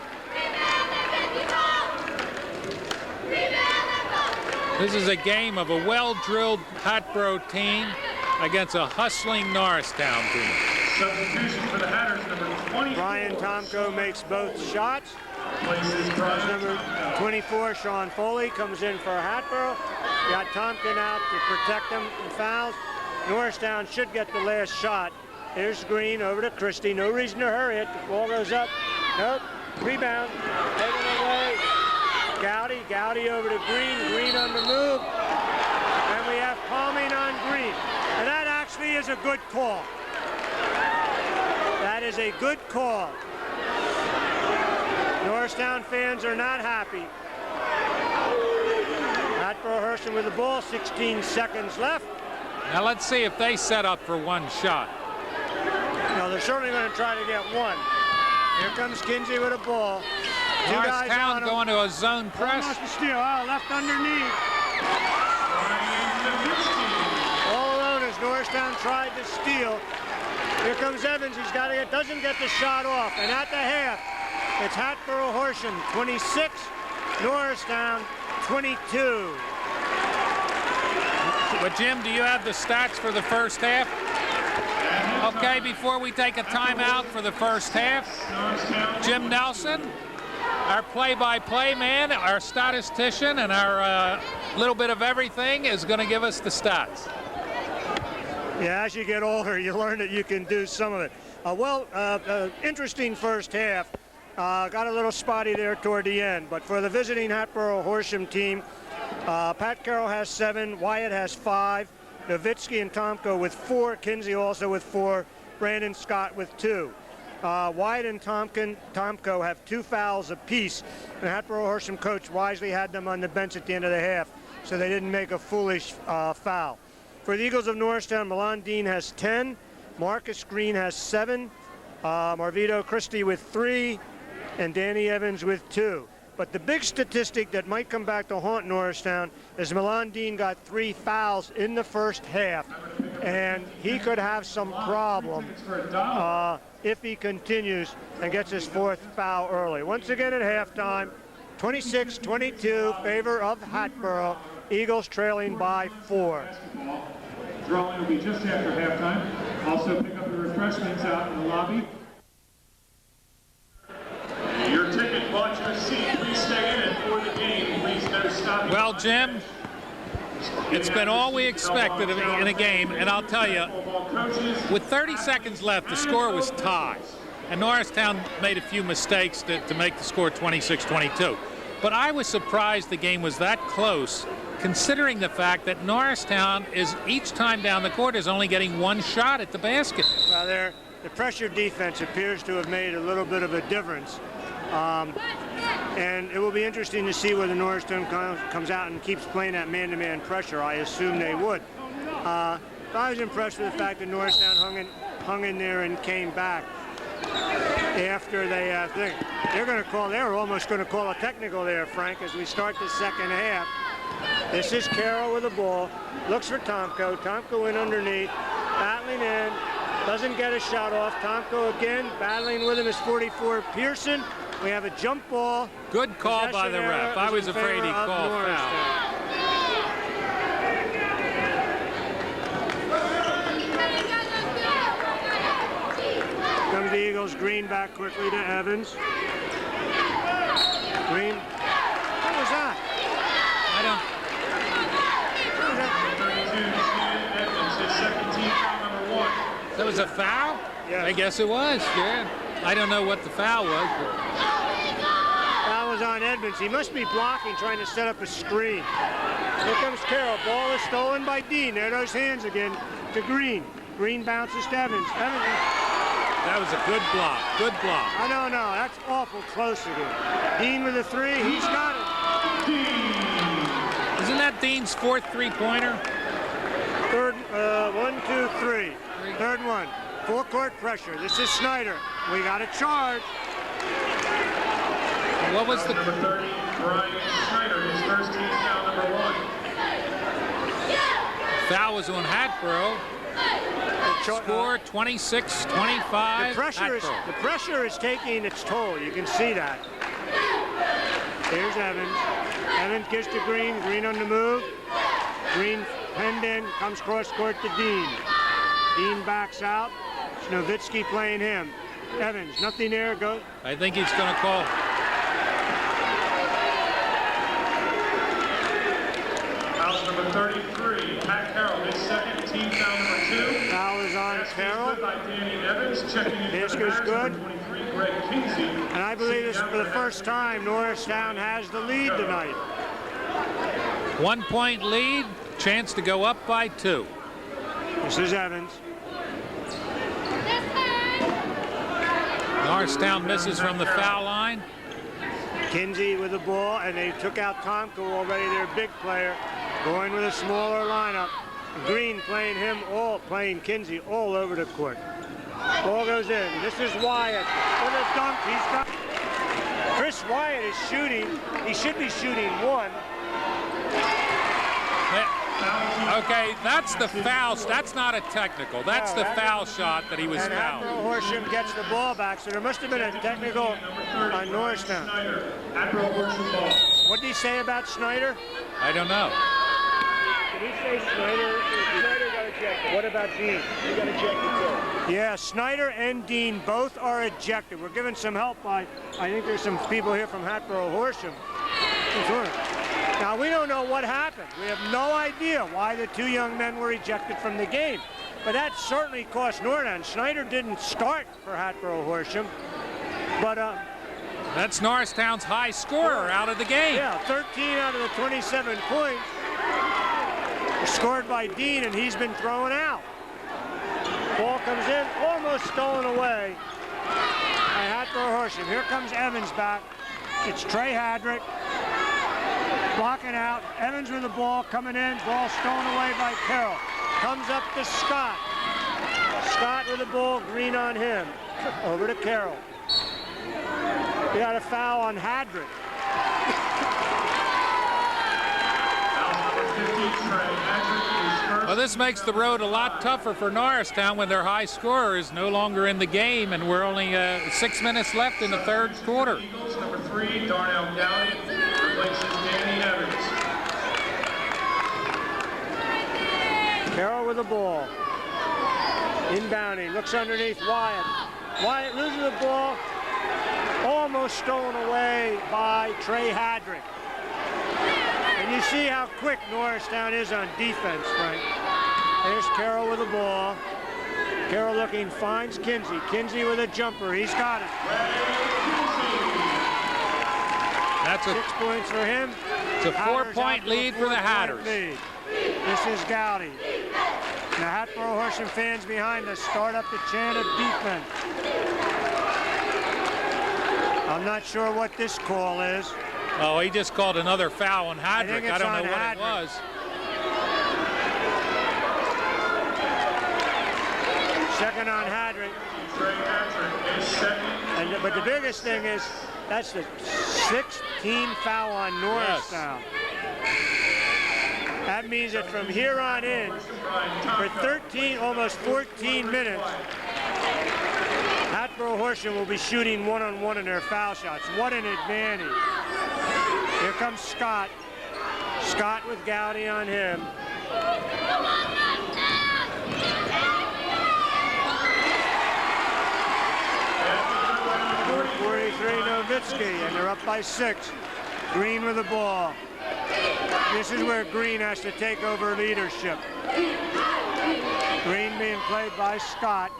This is a game of a well-drilled Hatboro team against a hustling Norristown team. Substitution for the Hatters, number 24. Brian Tomko makes both shots. Places Brian Number Tomko. 24, Sean Foley, comes in for Hatboro. Got Tompkin out to protect him from fouls. Norristown should get the last shot. Here's Green over to Christie. No reason to hurry it. The ball goes up. Nope. Rebound. Taken away. Gowdy over to Green. Green on the move. And we have palming on Green. And that actually is a good call. That is a good call. Norristown fans are not happy. Hatboro Horsham with the ball, 16 seconds left. Now let's see if they set up for one shot. No, they're certainly going to try to get one. Here comes Kinsey with a ball. Two guys Norristown on him. going to a zone press. Almost a steal. Oh, left underneath. Brian Nowitzki. All alone as Norristown tried to steal. Here comes Evans. He's got to get, doesn't get the shot off. And at the half, it's Hatboro Horsham 26, Norristown 22. But Jim, do you have the stats for the first half? Okay, before we take a timeout for the first half, Norristown. Jim Nelson, our play-by-play man, our statistician, and our little bit of everything is going to give us the stats. Yeah, as you get older, you learn that you can do some of it. Interesting first half. Got a little spotty there toward the end, but for the visiting Hatboro Horsham team, Pat Carroll has 7, Wyatt has 5, Nowitzki and Tomko with 4, Kinsey also with 4, Brandon Scott with 2. Wyatt and Tomko have 2 fouls apiece, and Hatboro Horsham coach wisely had them on the bench at the end of the half, so they didn't make a foolish foul. For the Eagles of Norristown, Milan Dean has 10, Marcus Green has 7, Marvito Christie with 3, and Danny Evans with 2. But the big statistic that might come back to haunt Norristown is Milan Dean got 3 fouls in the first half, and he could have some problem if he continues and gets his 4th foul early. Once again at halftime, 26-22, favor of Hatboro. Eagles trailing by 4. Drawing will be just after halftime. Also pick up the refreshments out in the lobby. Your ticket bought your seat. Please stay in and for the game. Please no stopping. Well, Jim, it's been all we expected in a game, and I'll tell you, with 30 seconds left, the score was tied. And Norristown made a few mistakes to make the score 26-22. But I was surprised the game was that close, considering the fact that Norristown is, each time down the court, is only getting 1 shot at the basket. Well, the pressure defense appears to have made a little bit of a difference. And it will be interesting to see whether Norristown comes out and keeps playing that man-to-man pressure. I assume they would. I was impressed with the fact that Norristown hung in there and came back after they think they're almost going to call a technical there, Frank, as we start the second half. This is Carroll with the ball, looks for Tomko. Tomko in underneath, battling in, doesn't get a shot off. Tomko again, battling with him is 44 Pearson. We have a jump ball. Good call by the ref. I was afraid he'd call foul. Comes the Eagles. Green back quickly to Evans. Green. What was that? I don't. That was a foul? Yeah. I guess it was, yeah. I don't know what the foul was. That was on Edmonds. He must be blocking, trying to set up a screen. Here comes Carroll. Ball is stolen by Dean. There those hands again to Green. Green bounces to Evans. Evans. That was a good block. Good block. I don't know. That's awful close again. Dean with a 3. He's got it. Isn't that Dean's 4th three-pointer? Third, 1, 2, 3. Third one. Full court pressure. This is Schneider. We got a charge. What was the... Number 30, Brian Schneider, his first team foul, number 1. Foul was on Hatboro. Score 26-25. The pressure is taking its toll. You can see that. Here's Evans. Evans gives to Green. Green on the move. Green penned in. Comes cross court to Dean. Dean backs out. Nowitzki playing him. Evans, nothing there. Go. I think he's going to call. Foul number 33, Pat Carroll, his second team foul number 2. Foul is on Carroll. By Danny Evans, checking in Basker's for the good. 23, Greg Kinsey. And I believe this for the first time, Norristown has the lead tonight. 1-point lead, chance to go up by 2. This is Evans. Norristown misses from the foul line. Kinsey with the ball, and they took out Tomko already, their big player, going with a smaller lineup. Green playing Kinsey all over the court. Ball goes in. This is Wyatt with a dunk. He's got. Chris Wyatt is shooting. He should be shooting 1. Okay, that's the foul. That's not a technical. That's the foul shot that he was and fouled. Hatboro Horsham gets the ball back, so there must have been a technical on Norristown. Hatboro Horsham ball. What did he say about Schneider? I don't know. Did he say Schneider? Schneider got ejected. What about Dean? He got ejected too. Yeah, Schneider and Dean both are ejected. We're given some help by, I think there's some people here from Hatboro, Horsham. Now, we don't know what happened. We have no idea why the two young men were ejected from the game. But that certainly cost Norristown. Schneider didn't start for Hatboro, Horsham. But that's Norristown's high scorer out of the game. yeah, 13 out of the 27 points scored by Dean, and he's been thrown out. Ball comes in, almost stolen away by Hatboro Horsham. Here comes Evans back. It's Trey Hadrick. Blocking out. Evans with the ball coming in. Ball stolen away by Carroll. Comes up to Scott. Scott with the ball. Green on him. Over to Carroll. We got a foul on Hadrick. Well, this makes the road a lot tougher for Norristown when their high scorer is no longer in the game, and we're only 6 minutes left in the third quarter. Eagles, number 3, Darnell Gowdy, replaces Danny Evans. Carroll with the ball. Inbounding, looks underneath Wyatt. Wyatt loses the ball. Almost stolen away by Trey Hadrick. And you see how quick Norristown is on defense, Frank. There's Carroll with the ball. Carroll looking, finds Kinsey. Kinsey with a jumper. He's got it. That's 6 points for him. It's a 4-point lead for the Hatters. This is Gowdy. The Hatboro Horsham fans behind us start up the chant of defense. I'm not sure what this call is. Oh, he just called another foul on Hadrick. I don't know what Hadrick. it was. Second on Hadrick. But the biggest thing is that's the 6th team foul on Norristown. That means that from here on in, for 13, almost 14 minutes, Hatboro Horsham will be shooting one-on-one in their foul shots. What an advantage. Here comes Scott. Scott with Gowdy on him. 43 Nowitzki, and they're up by 6. Green with the ball. This is where Green has to take over leadership. Green being played by Scott.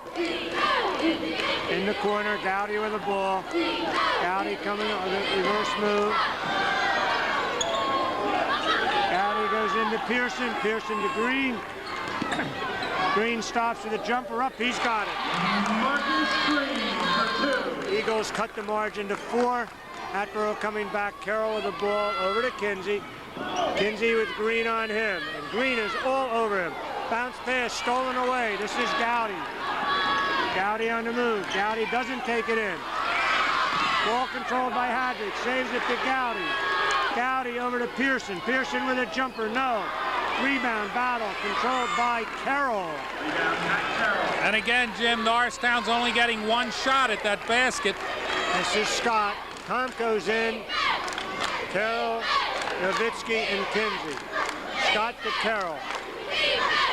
In the corner, Gowdy with the ball. Gowdy coming on the reverse move. Gowdy goes into Pearson. Pearson to Green. Green stops with a jumper up. He's got it. Eagles cut the margin to 4. Hatboro coming back. Carroll with the ball over to Kinsey. Kinsey with Green on him. And Green is all over him. Bounce pass stolen away. This is Gowdy. Gowdy on the move. Gowdy doesn't take it in. Ball controlled by Hadrick. Saves it to Gowdy. Gowdy over to Pearson. Pearson with a jumper. No. Rebound battle controlled by Carroll. And again, Jim, Norristown's only getting one shot at that basket. This is Scott. Tomko's in. Carroll, Nowitzki, and Kinsey. Scott to Carroll.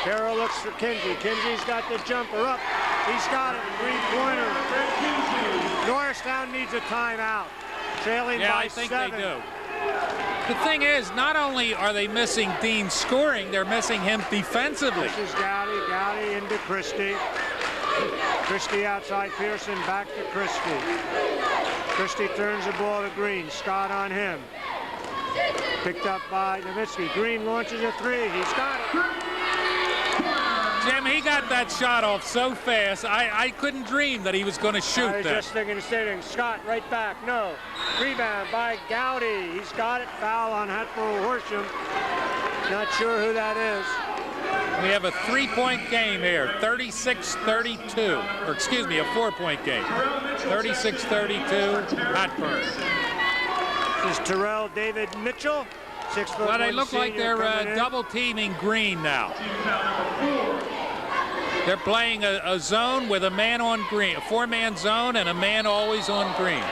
Carroll looks for Kinsey. Kinsey's got the jumper up. He's got it. 3-pointer. Norristown needs a timeout. Trailing by 7. Yeah, I think they do. The thing is, not only are they missing Dean scoring, they're missing him defensively. This is Gowdy. Gowdy into Christie. Christie outside Pearson. Back to Christie. Christie turns the ball to Green. Scott on him. Picked up by Nowitzki. Green launches a 3. He's got it. Jim, he got that shot off so fast, I couldn't dream that he was going to shoot that. I was just thinking the same thing. Scott right back. No. Rebound by Gowdy. He's got it. Foul on Hatboro Horsham. Not sure who that is. We have a 3-point game here, 36-32. Or excuse me, a 4-point game. 36-32, Hatboro. This is Terrell David Mitchell. 6'1" Well, they look like senior they're double teaming Green now. They're playing a zone with a man on Green, a 4-man zone and a man always on Green.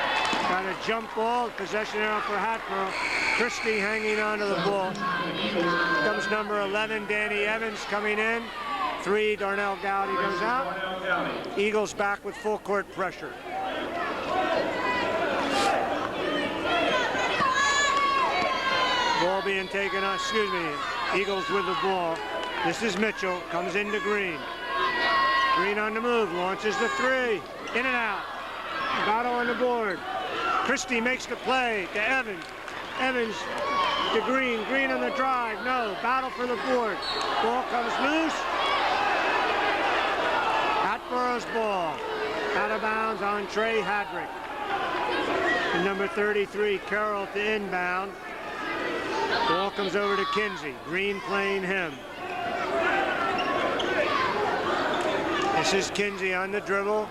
Got a jump ball, possession out for Hatboro. Christie hanging onto the ball. Comes Here's number 11, Danny Evans coming in. 3, Darnell Gowdy goes out. Eagles back with full court pressure. Ball being taken on, excuse me, Eagles with the ball. This is Mitchell, comes into Green. Green on the move, launches the 3, in and out. Battle on the board. Christie makes the play to Evans. Evans to Green, Green on the drive, no, battle for the board. Ball comes loose. Hatboro's ball, out of bounds on Trey Hadrick. And number 33, Carroll to inbound. Ball comes over to Kinsey, Green playing him. This is Kinsey on the dribble.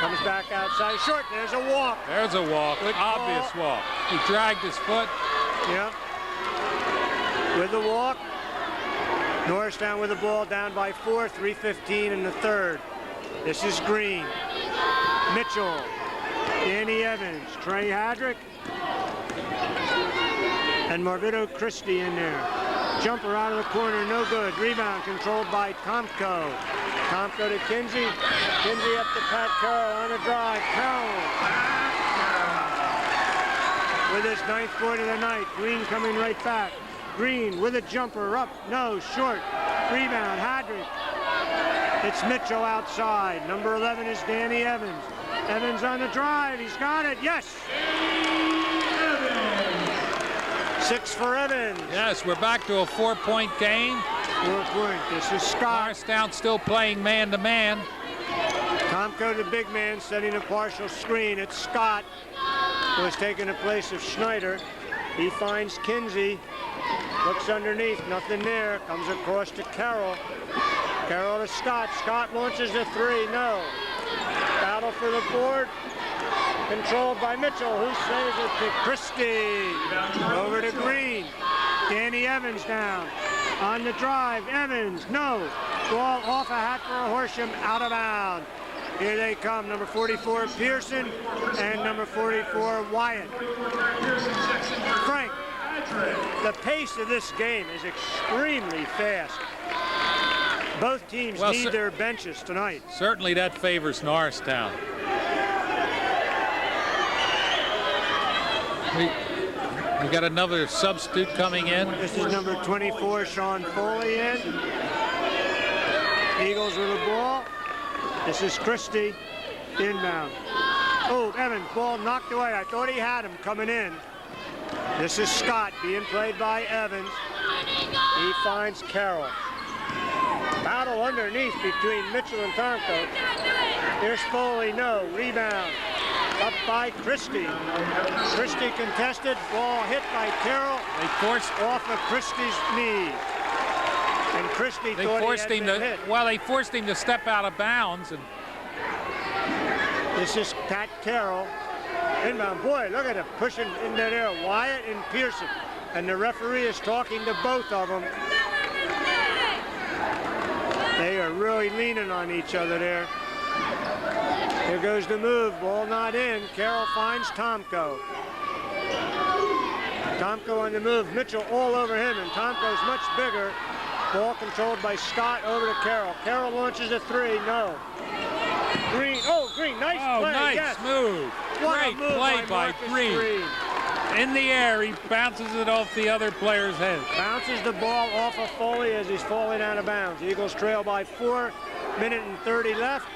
Comes back outside, short, there's a walk. There's a walk, Good obvious ball. walk. He dragged his foot. Yep. With the walk. Norristown with the ball down by 4, 3:15 in the third. This is Green. Mitchell. Danny Evans. Trey Hadrick. And Marvito Christie in there. Jumper out of the corner, no good. Rebound controlled by Tomko. Tomko to Kinsey. Kinsey up to Pat Carroll on the drive. Carroll. With his 9th point of the night. Green coming right back. Green with a jumper up. No, short. Rebound, Hadrick. It's Mitchell outside. Number 11 is Danny Evans. Evans on the drive. He's got it. Yes. 6 for Evans. Yes, we're back to a 4-point game. 4 point. This is Scott. Norristown still playing man-to-man. Tomko, the big man, setting a partial screen. It's Scott, who has taken the place of Schneider. He finds Kinsey. Looks underneath, nothing there. Comes across to Carroll. Carroll to Scott. Scott launches the 3, no. Battle for the board. Controlled by Mitchell, who saves it to Christie. Over to Green. Danny Evans down. On the drive, Evans, no. Ball off of Hatboro Horsham, out of bounds. Here they come, number 44, Pearson, and number 44, Wyatt. Frank, the pace of this game is extremely fast. Both teams need their benches tonight. Certainly that favors Norristown. We got another substitute coming in. This is number 24, Sean Foley in. Eagles with the ball. This is Christie, inbound. Oh, Evans, ball knocked away. I thought he had him coming in. This is Scott being played by Evans. He finds Carroll. Battle underneath between Mitchell and Tomko. Here's Foley, no, rebound. Up by Christie. Christie contested, ball hit by Carroll. They forced off of Christie's knee. And Christie thought he had been hit. Well, they forced him to step out of bounds. And this is Pat Carroll. Inbound, boy, look at him pushing in there, Wyatt and Pearson. And the referee is talking to both of them. They are really leaning on each other there. Here goes the move, ball not in. Carroll finds Tomko. Tomko on the move, Mitchell all over him, and Tomko's much bigger. Ball controlled by Scott over to Carroll. Carroll launches a 3, no. Green, oh, Green, nice play, nice yes. move. What Great a move play by Green. In the air, he bounces it off the other player's head. Bounces the ball off of Foley as he's falling out of bounds. Eagles trail by 4, minute and 30 left.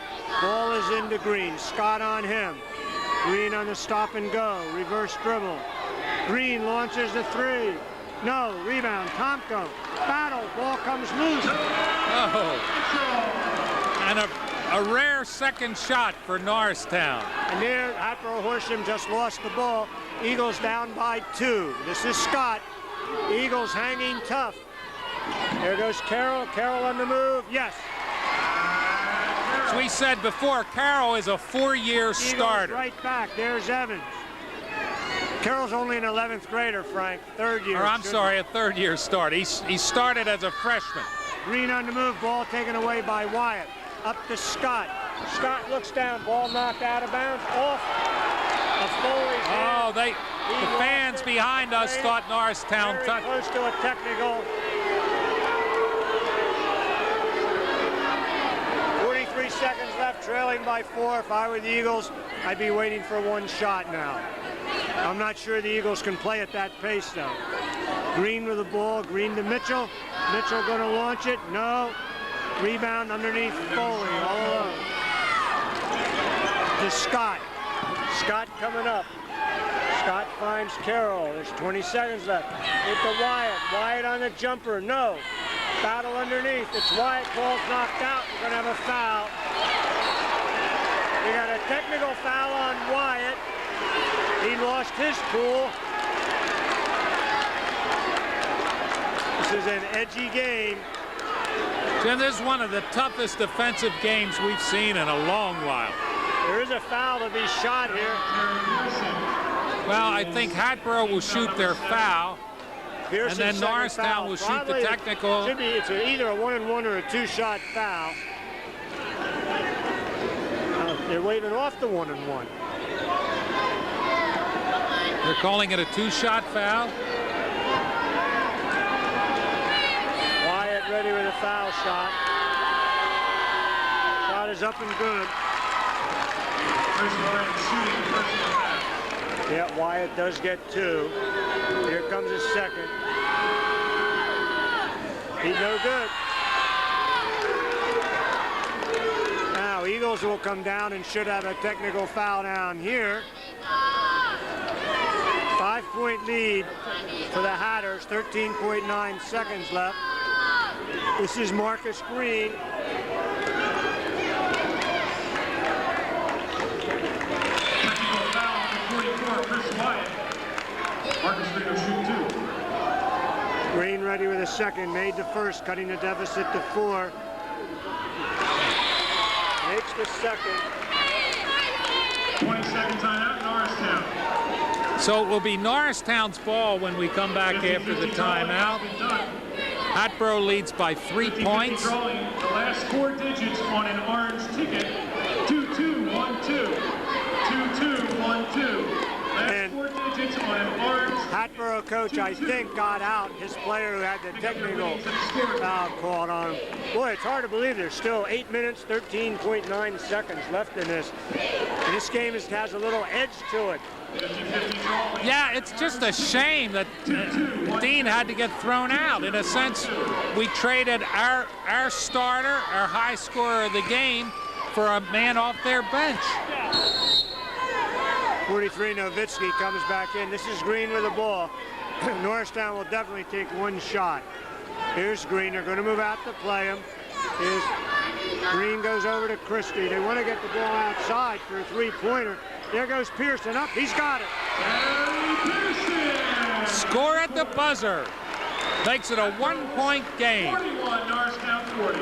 Ball is into Green. Scott on him. Green on the stop and go. Reverse dribble. Green launches the 3. No. Rebound. Tomko. Battle. Ball comes loose. Oh. And a rare second shot for Norristown. And there, Hatboro Horsham just lost the ball. Eagles down by 2. This is Scott. Eagles hanging tough. There goes Carroll. Carroll on the move. Yes. As we said before, Carroll is a 4-year starter. Right back. There's Evans. Carroll's only an 11th grader, Frank. 3rd year. Or I'm sorry, a 3rd-year start. He started as a freshman. Green on the move. Ball taken away by Wyatt. Up to Scott. Scott looks down. Ball knocked out of bounds. Off. Foley's hand. Oh, the fans behind us thought Norristown Very touched. close to a technical. 43 seconds left, trailing by 4. If I were the Eagles, I'd be waiting for one shot now. I'm not sure the Eagles can play at that pace, though. Green with the ball, Green to Mitchell. Mitchell going to launch it, no. Rebound underneath Foley, all alone. To Scott. Scott coming up. Scott finds Carroll. There's 20 seconds left. Hit to Wyatt. Wyatt on the jumper, no. Battle underneath. It's Wyatt. Ball's knocked out. We're going to have a foul. We got a technical foul on Wyatt. He lost his cool. This is an edgy game. Jim, this is one of the toughest defensive games we've seen in a long while. There is a foul to be shot here. Well, I think Hatboro will shoot their foul. Pearson's and then second Norristown foul. will shoot Probably the technical. It's either a 1-and-1 or a 2-shot foul. They're waving off the 1-and-1. They're calling it a 2-shot foul. Wyatt ready with a foul shot. Shot is up and good. Chris Wyatt shooting personal foul. Yeah, Wyatt does get 2. Here comes his second. He's no good. Now, Eagles will come down and should have a technical foul down here. 5-point lead for the Hatters, 13.9 seconds left. This is Marcus Green. Technical foul number 44, Chris Wyatt. Marcus Green will shoot 2. Green ready with a second, made the first, cutting the deficit to 4. Makes the second. 20-second timeout, Norristown. So it will be Norristown's ball when we come back after the timeout. Hatboro leads by 3 points. Drawing the last 4 digits on an orange ticket. 2212. 2212. Last And 4 digits on an orange. Hatboro coach, I think, got out his player who had the technical foul called on him. Boy, it's hard to believe there's still 8 minutes, 13.9 seconds left in this. And this game has a little edge to it. Yeah, it's just a shame that Dean had to get thrown out. In a sense, we traded our starter, our high scorer of the game, for a man off their bench. 43, Nowitzki comes back in. This is Green with the ball. Norristown will definitely take 1 shot. Here's Green. They're going to move out to play him. Here's Green goes over to Christie. They want to get the ball outside for a 3-pointer. There goes Pearson up. He's got it. Score at the buzzer. Makes it a 1-point game. 41, Norristown 40.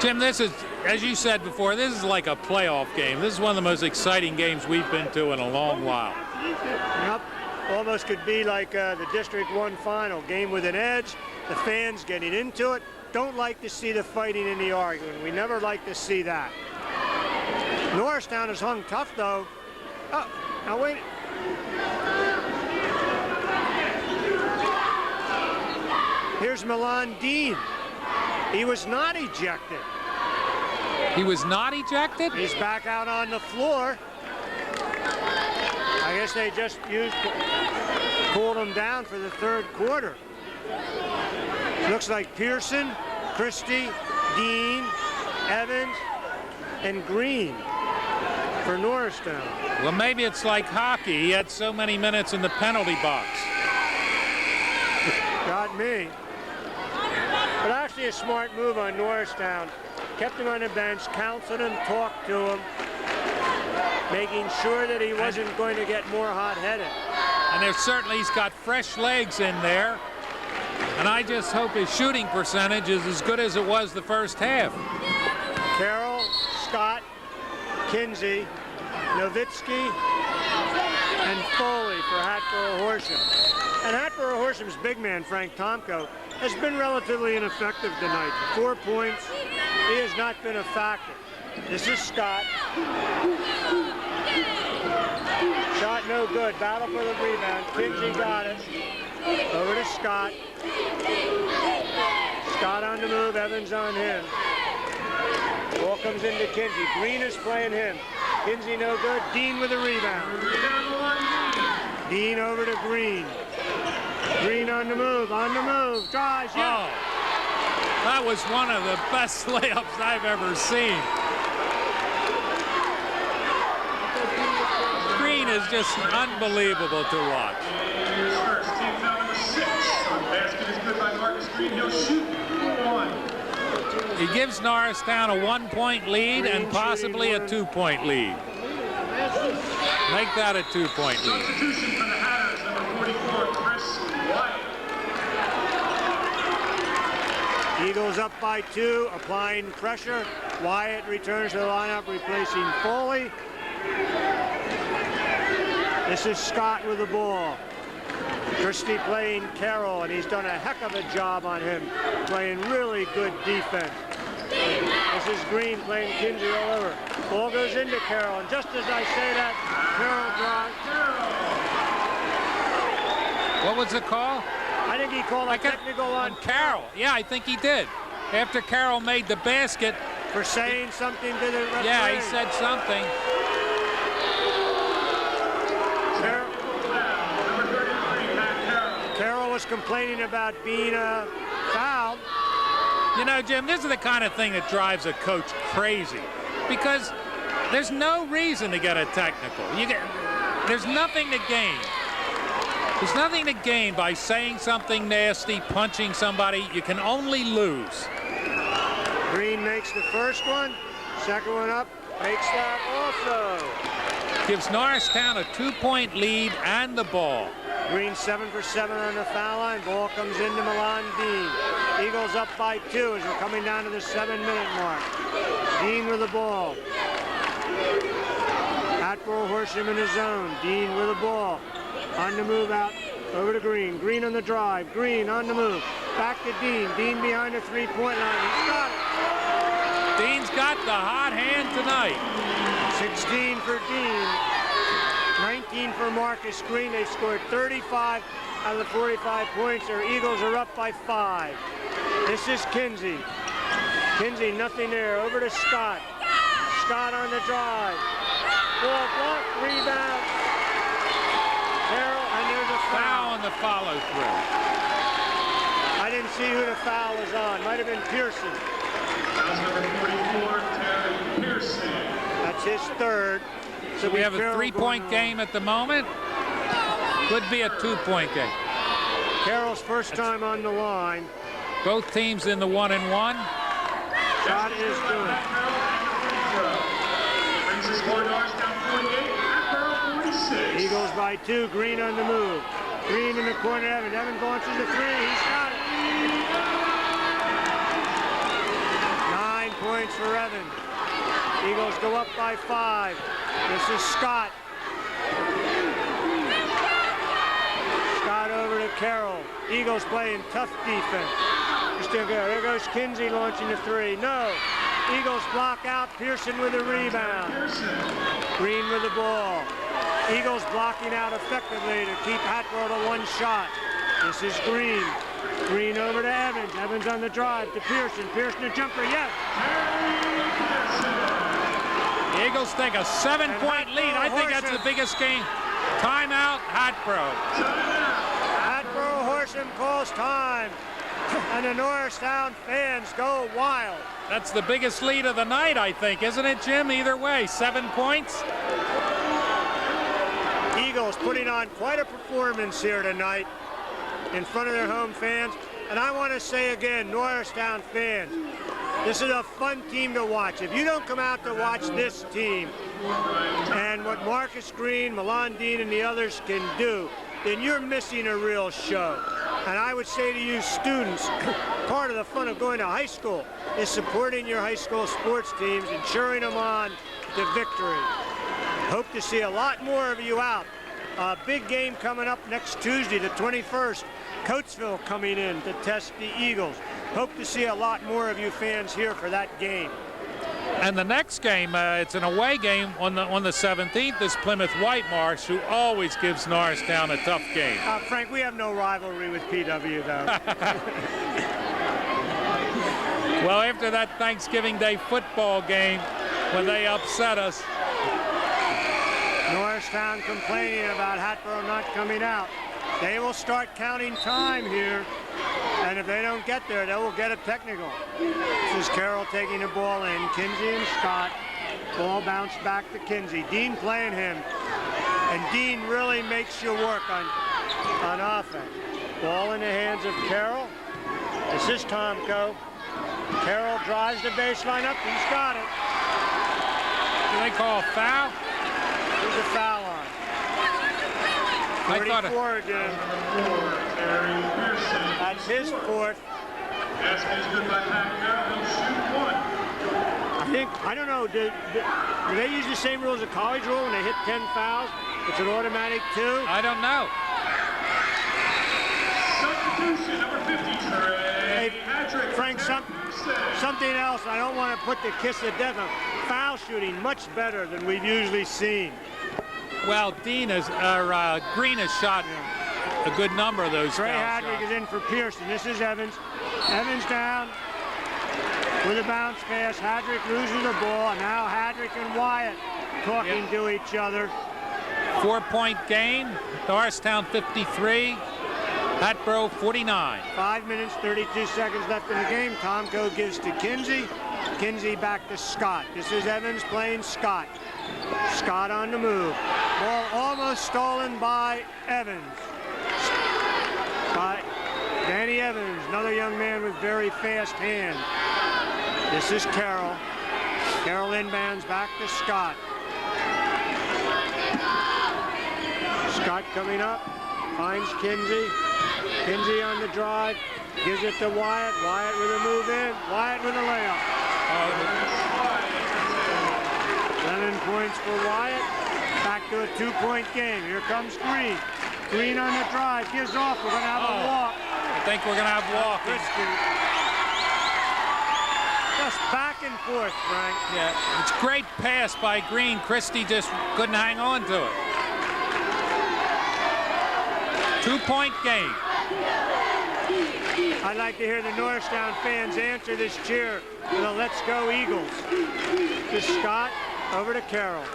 Jim, this is, as you said before, this is like a playoff game. This is one of the most exciting games we've been to in a long while. Yep. Almost could be like the District 1 final. Game with an edge. The fans getting into it. Don't like to see the fighting and the arguing. We never like to see that. Norristown has hung tough, though. Oh, now wait. Here's Milan Dean. He was not ejected. He was not ejected? He's back out on the floor. I guess they just cooled him down for the 3rd quarter. Looks like Pearson, Christie, Dean, Evans, and Green for Norristown. Well, maybe it's like hockey. He had so many minutes in the penalty box. Got me. But actually a smart move on Norristown. Kept him on the bench, counseled him, talked to him, making sure that he wasn't going to get more hot-headed. And there's certainly, he's got fresh legs in there. And I just hope his shooting percentage is as good as it was the first half. Carroll, Scott, Kinsey, Nowitzki, and Foley for Hatboro Horsham. And Hatboro Horsham's big man, Frank Tomko, has been relatively ineffective tonight. 4 points. He has not been a factor. This is Scott. Shot no good. Battle for the rebound. Kinsey got it. Over to Scott. Scott on the move. Evans on him. Ball comes into Kinsey. Green is playing him. Kinsey no good. Dean with a rebound. Dean over to Green. Green on the move. On the move. Drives. Yeah. Oh, that was one of the best layups I've ever seen. Green is just unbelievable to watch. First, team foul number 6. Basket is good by Marcus Green. He'll shoot 1. He gives Norristown a 1-point lead and possibly a 2-point lead. Make that a 2-point lead. Substitution for the Hatters, number 44, Chris Wyatt. Eagles up by 2, applying pressure. Wyatt returns to the lineup, replacing Foley. This is Scott with the ball. Christie playing Carroll, and he's done a heck of a job on him, playing really good defense. This is Green playing Kinsey all over. Ball goes into Carroll, and just as I say that, Carroll drives. What was the call? I think he called a technical on Carroll. Yeah, I think he did. After Carroll made the basket. For saying something to the referee. Yeah, he said something. Carroll was complaining about being fouled. You know, Jim, this is the kind of thing that drives a coach crazy, because there's no reason to get a technical. There's nothing to gain. There's nothing to gain by saying something nasty, punching somebody. You can only lose. Green makes the first one. Second one up, makes that also. Gives Norristown a 2-point lead and the ball. Green 7 for 7 on the foul line. Ball comes into Milan Dean. Eagles up by 2 as we're coming down to the 7-minute mark. Dean with the ball. Hatboro Horsham in his zone. Dean with the ball. On the move out. Over to Green. Green on the drive. Green on the move. Back to Dean. Dean behind the 3-point line. He's got it. Dean's got the hot hand tonight. 16 for Dean. 19 for Marcus Green. They've scored 35 out of the 45 points. Their Eagles are up by 5. This is Kinsey. Kinsey, nothing there. Over to Scott. Scott on the drive. Ball blocked. Rebound. Carroll, and there's a foul. On the follow-through. I didn't see who the foul was on. Might have been Pearson. That's number 44, Terry Pearson. That's his third. So we have a 3-point game at the moment. Could be a 2-point game. Carroll's first time on the line. Both teams in the 1-and-1. Shot is good. Brings the score Norristown 48, Hatboro 46. Eagles by 2. Green on the move. Green in the corner. Evans. Evans launches the 3. He's got it. 9 points for Evans. Eagles go up by 5. This is Scott. Scott over to Carroll. Eagles playing tough defense. There goes Kinsey launching the 3. No. Eagles block out. Pearson with a rebound. Green with the ball. Eagles blocking out effectively to keep Hatboro to 1 shot. This is Green. Green over to Evans. Evans on the drive to Pearson. Pearson a jumper. Yes. The Eagles take a 7-point lead. I think that's the biggest game. Timeout, Hatboro. Hatboro Horsham calls time. And the Norristown fans go wild. That's the biggest lead of the night, I think, isn't it, Jim? Either way, 7 points. Eagles putting on quite a performance here tonight in front of their home fans. And I want to say again, Norristown fans, this is a fun team to watch. If you don't come out to watch this team and what Marcus Green, Milan Dean, and the others can do, then you're missing a real show. And I would say to you students, part of the fun of going to high school is supporting your high school sports teams and cheering them on to victory. Hope to see a lot more of you out. A big game coming up next Tuesday, the 21st. Coatesville coming in to test the Eagles. Hope to see a lot more of you fans here for that game. And the next game, it's an away game on the 17th, is Plymouth Whitemarsh, who always gives Norristown a tough game. Frank, we have no rivalry with PW, though. Well, after that Thanksgiving Day football game, when they upset us. Norristown complaining about Hatboro not coming out. They will start counting time here, and if they don't get there, they will get a technical. This is Carroll taking the ball in. Kinsey and Scott. Ball bounced back to Kinsey. Dean playing him, and Dean really makes you work on offense. Ball in the hands of Carroll. This is Tomko. Carroll drives the baseline up. He's got it. Do they call a foul? There's a foul on. 44 again. That's his fourth. Basket is good by Hatboro. He'll shoot one. I don't know, do they use the same rule as a college rule when they hit 10 fouls? It's an automatic 2? I don't know. Substitution, number 50, Trey. Patrick. Frank, something else. I don't want to put the kiss of death on. Foul shooting much better than we've usually seen. Well, Green has shot a good number of those Trey foul Hadrick shots. is in for Pearson. This is Evans. Evans down with a bounce pass. Hadrick loses the ball. Now Hadrick and Wyatt talking to each other. 4-point game. Norristown 53. Hatboro 49. 5 minutes, 32 seconds left in the game. Tomko gives to Kinsey. Kinsey back to Scott. This is Evans playing Scott. Scott on the move. Ball almost stolen by Evans. By Danny Evans, another young man with very fast hands. This is Carroll. Carroll inbounds back to Scott. Scott coming up, finds Kinsey. Kinsey on the drive, gives it to Wyatt. Wyatt with a move in. Wyatt with a layup. 11 points for Wyatt. Back to a 2-point game. Here comes Green. Green on the drive, gives off. We're going to have a walk. I think we're going to have walking. Just back and forth, Frank. Yeah, it's a great pass by Green. Christie just couldn't hang on to it. 2-point game. I'd like to hear the Norristown fans answer this cheer with a "Let's go Eagles." To Scott, over to Carroll.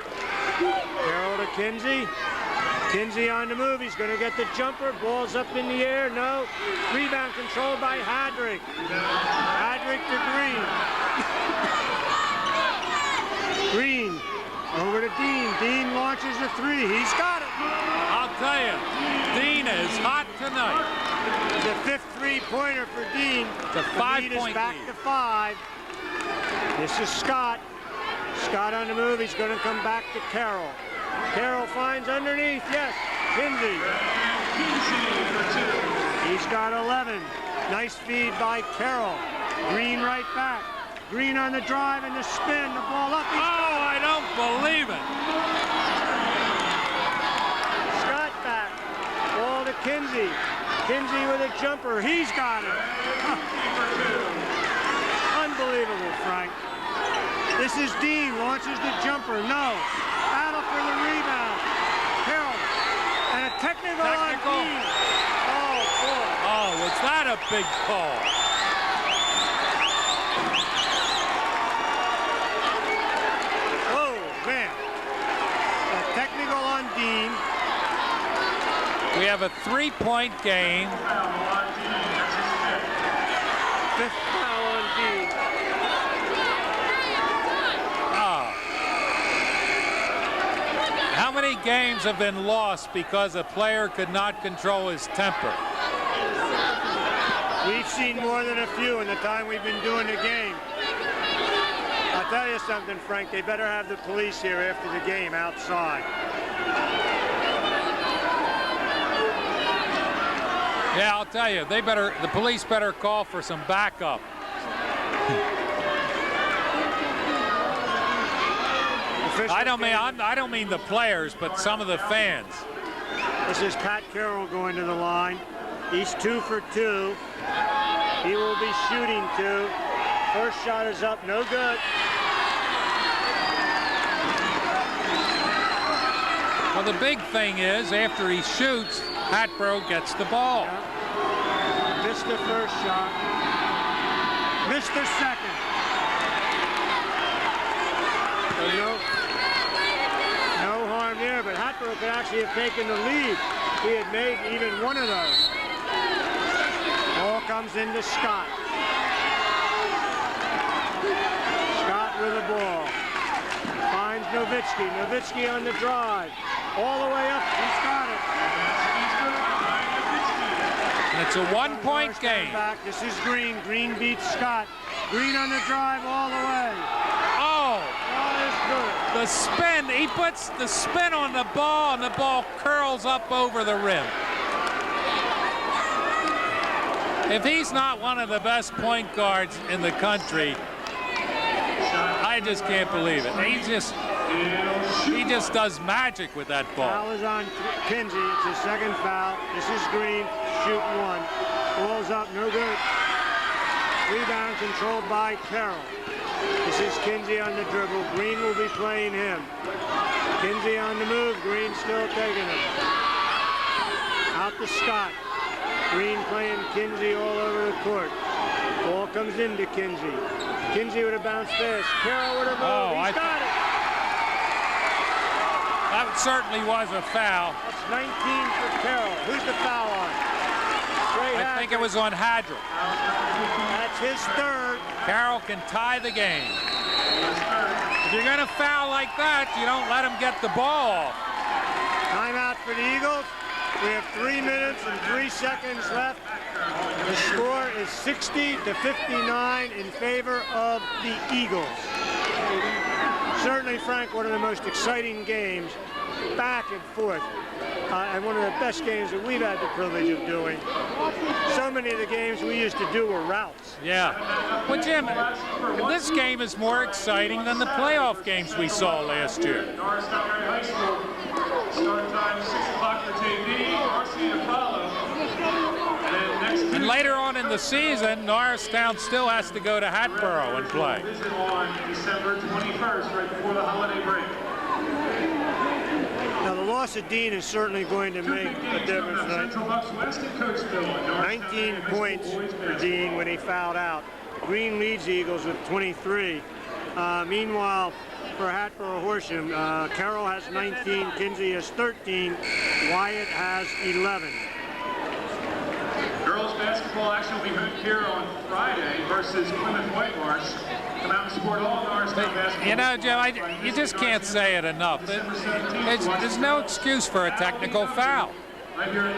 Carroll to Kinsey. Kinsey on the move. He's going to get the jumper. Ball's up in the air. No. Rebound controlled by Hadrick. Hadrick to Green. Green over to Dean. Dean launches the 3. He's got it. I'll tell you, Dean is hot tonight. The 5th 3-pointer for Dean. The 5-point lead is back lead. to 5. This is Scott. Scott on the move. He's going to come back to Carroll. Carroll finds underneath. Yes, Kinsey. He's got 11. Nice feed by Carroll. Green right back. Green on the drive and the spin. The ball up. I don't believe it. Scott back. Ball to Kinsey. Kinsey with a jumper. He's got it. Unbelievable, Frank. This is Dean. Launches the jumper. No. Battle for the rebound. Carroll. And a technical on Dean. Oh, boy. Oh, was that a big call? Oh, man. A technical on Dean. We have a 3-point game. 5th foul on Dean. How many games have been lost because a player could not control his temper? We've seen more than a few in the time we've been doing the game. I'll tell you something, Frank. They better have the police here after the game outside. Yeah, I'll tell you, the police better call for some backup. I don't mean the players, but some of the fans. This is Pat Carroll going to the line. He's 2 for 2. He will be shooting 2. First shot is up, no good. Well, the big thing is, after he shoots, Hatboro gets the ball. Yeah. Missed the first shot. Missed the second. So no harm there, but Hatboro could actually have taken the lead. He had made even one of those. Ball comes into Scott. Scott with the ball. Finds Nowitzki. Nowitzki on the drive. All the way up. He's got it. And it's a one-point game. Back. This is Green. Green beats Scott. Green on the drive all the way. Oh! That is good. The spin. He puts the spin on the ball, and the ball curls up over the rim. If he's not one of the best point guards in the country, I just can't believe it. He just does magic with that ball. Foul is on Kinsey. It's his second foul. This is Green shooting one. Ball's up, no good. Rebound controlled by Carroll. This is Kinsey on the dribble. Green will be playing him. Kinsey on the move. Green still taking him. Out to Scott. Green playing Kinsey all over the court. Ball comes into Kinsey. Kinsey with a bounce pass. Carroll with a move. He's got it. That certainly was a foul. That's 19 for Carroll. Who's the foul on? I think it was on Hadrick. That's his third. Carroll can tie the game. If you're going to foul like that, you don't let him get the ball off. Timeout for the Eagles. We have 3 minutes and 3 seconds left. The score is 60-59 in favor of the Eagles. Certainly, Frank, one of the most exciting games, back and forth, and one of the best games that we've had the privilege of doing. So many of the games we used to do were routes. Yeah. Well, Jim, this game is more exciting than the playoff games we saw last year. Norristown High School. Start time 6 o'clock for JV. Varsity to follow. And later on in the season, Norristown still has to go to Hatboro and play. Visit on December 21st, right before the holiday break. Now, the loss of Dean is certainly going to make a difference tonight. 19 points for Dean when he fouled out. Green leads the Eagles with 23. Meanwhile, for Hatboro Horsham, Carroll has 19, Kinsey has 13, Wyatt has 11. Girls basketball action will be moved here on Friday versus Plymouth Whitemarsh. Come out and support all Norristown basketball. You know, Jim, you just can't say it enough. There's no excuse for a technical foul.